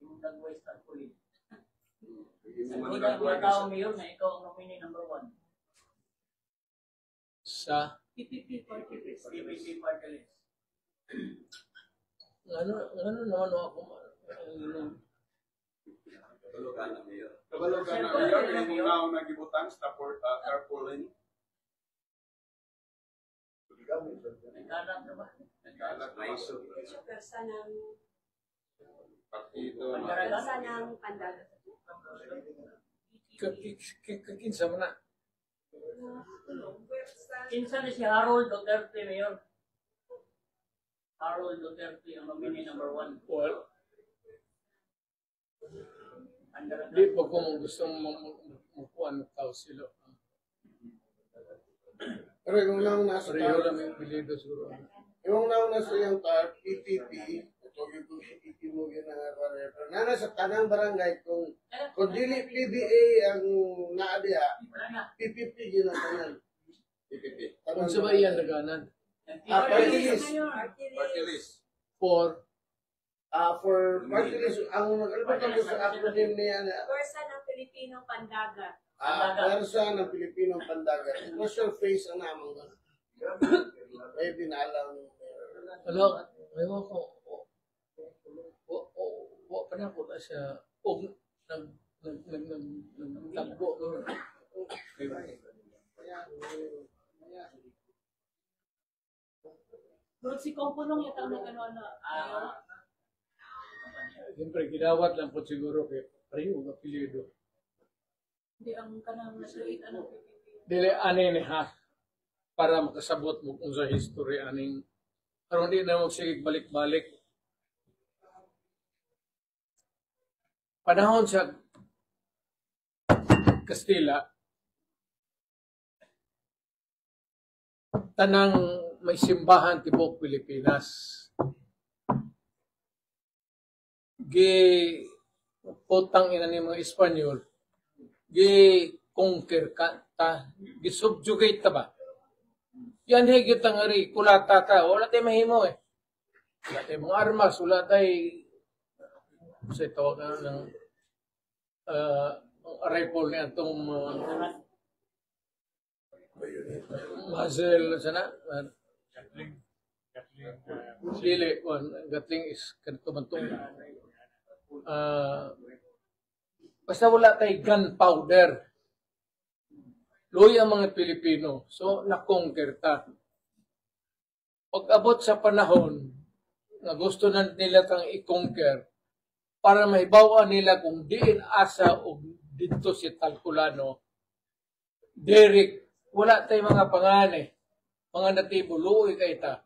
Yung nag-waste ang kulit. Hindi Sa mo mga man tao, Mayor, na ikaw ang nominee number 1. Sa PPP party list. PPP party list. ano naman ako Kabalogan na, Mayor. Kabalogan na, Mayor. Yung mga nagibutang sa carpooling. Nagkalat na ba? Nagkalat na iso. Persa ng Partido. persa ng pandagat. kakinsa mo na. Kinsa ni si Harold Duterte, Mayor. Harold Duterte ang nominee number 1. Well, di pa ko gustong makuhaan ng tao sila. Pero yung lang nasa Pareho lang yung pilido siguro. Yung nauna sa iyong PPP, ito yung ikimugi na nga nana sa tanang barangay kung dili PBA ang naadiha, PPP ginatanan. PPP. Kung sa ba iyan naganan? Party list. Party list. For For party list, ang nag-albat ko sa acronym niya na Pwersa ng Pilipinong Pandagat. Pwersa ng Pilipinong Pandagat. What's your face ang namang doon? May binalaw ng ano, may mo ko, pa na ko na siya, nagtagbo. Bro, si Kompunong yata na gano'n na. Siyempre, ginawat lang po siguro kay Pareho ng apelyido. Hindi ang kanang nasulit anong PPP. Dili, ani ni ha, para makasabot mo kung sa history aning, karon di na magsigig balik-balik. Panahon sa Kastila, tanang may simbahan tibok Pilipinas. Putang ina ni mga Espanyol, conquer ka ta, subjugate ta ba? Yan higit ang ari, kulata ta, wala tayo mahimo eh. Wala tayo mga armas, wala tayo, kasi tawag na ng rifle na itong muzzle, sana? Dili, gatling is kanito man itong basta wala tayo gunpowder. Luoy ang mga Pilipino. So, na-conquer ta. Pag-abot sa panahon na gusto na nila kang i-conquer para mahibawa nila kung diin asa o dito si Talculano, Derek, wala tayo mga pangane, mga natibo, luoy kay ta.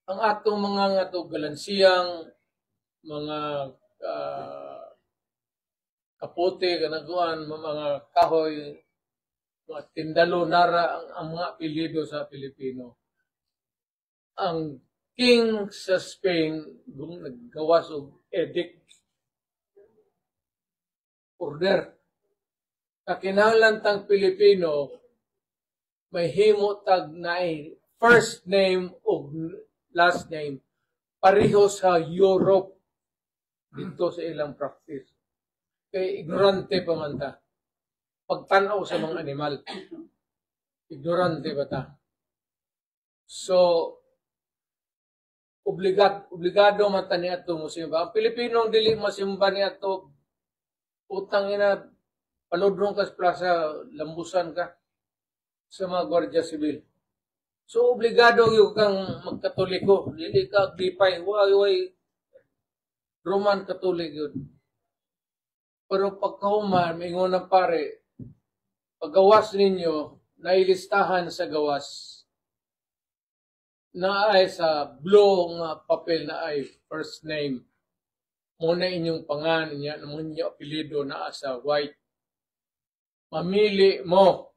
Ang atong mga nga to galansiyang, mga kapote, kanaguan, mga kahoy, mga tindalo, nara, ang mga apelyido sa Pilipino. Ang king sa Spain, naggawas og edict, order. Kakinahanglan tang Pilipino, may himo tag na first name o last name, pareho sa Europe, dito sa ilang practice. Kaya ignorante pa man ta. Pagtanaw sa mga animal. Ignorante ba ta? So, obligado man ta niya ito musimba. Ang Pilipinong dili masimba niya ito, utang ina, paludrong ka sa plaza, lambusan ka sa mga Guardia Civil. So, obligado yung kang magkatoliko. Dili ka, dipay, way, Roman Catholic yun. Pero pagkahuman, may ngunang pare, paggawas ninyo, nailistahan sa gawas, na ay sa blue nga papel na ay first name, muna inyong pangan niya, naman niyo apelido na sa white. Mamili mo.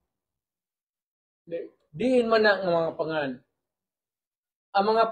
Diin man ang mga pangan. Ang mga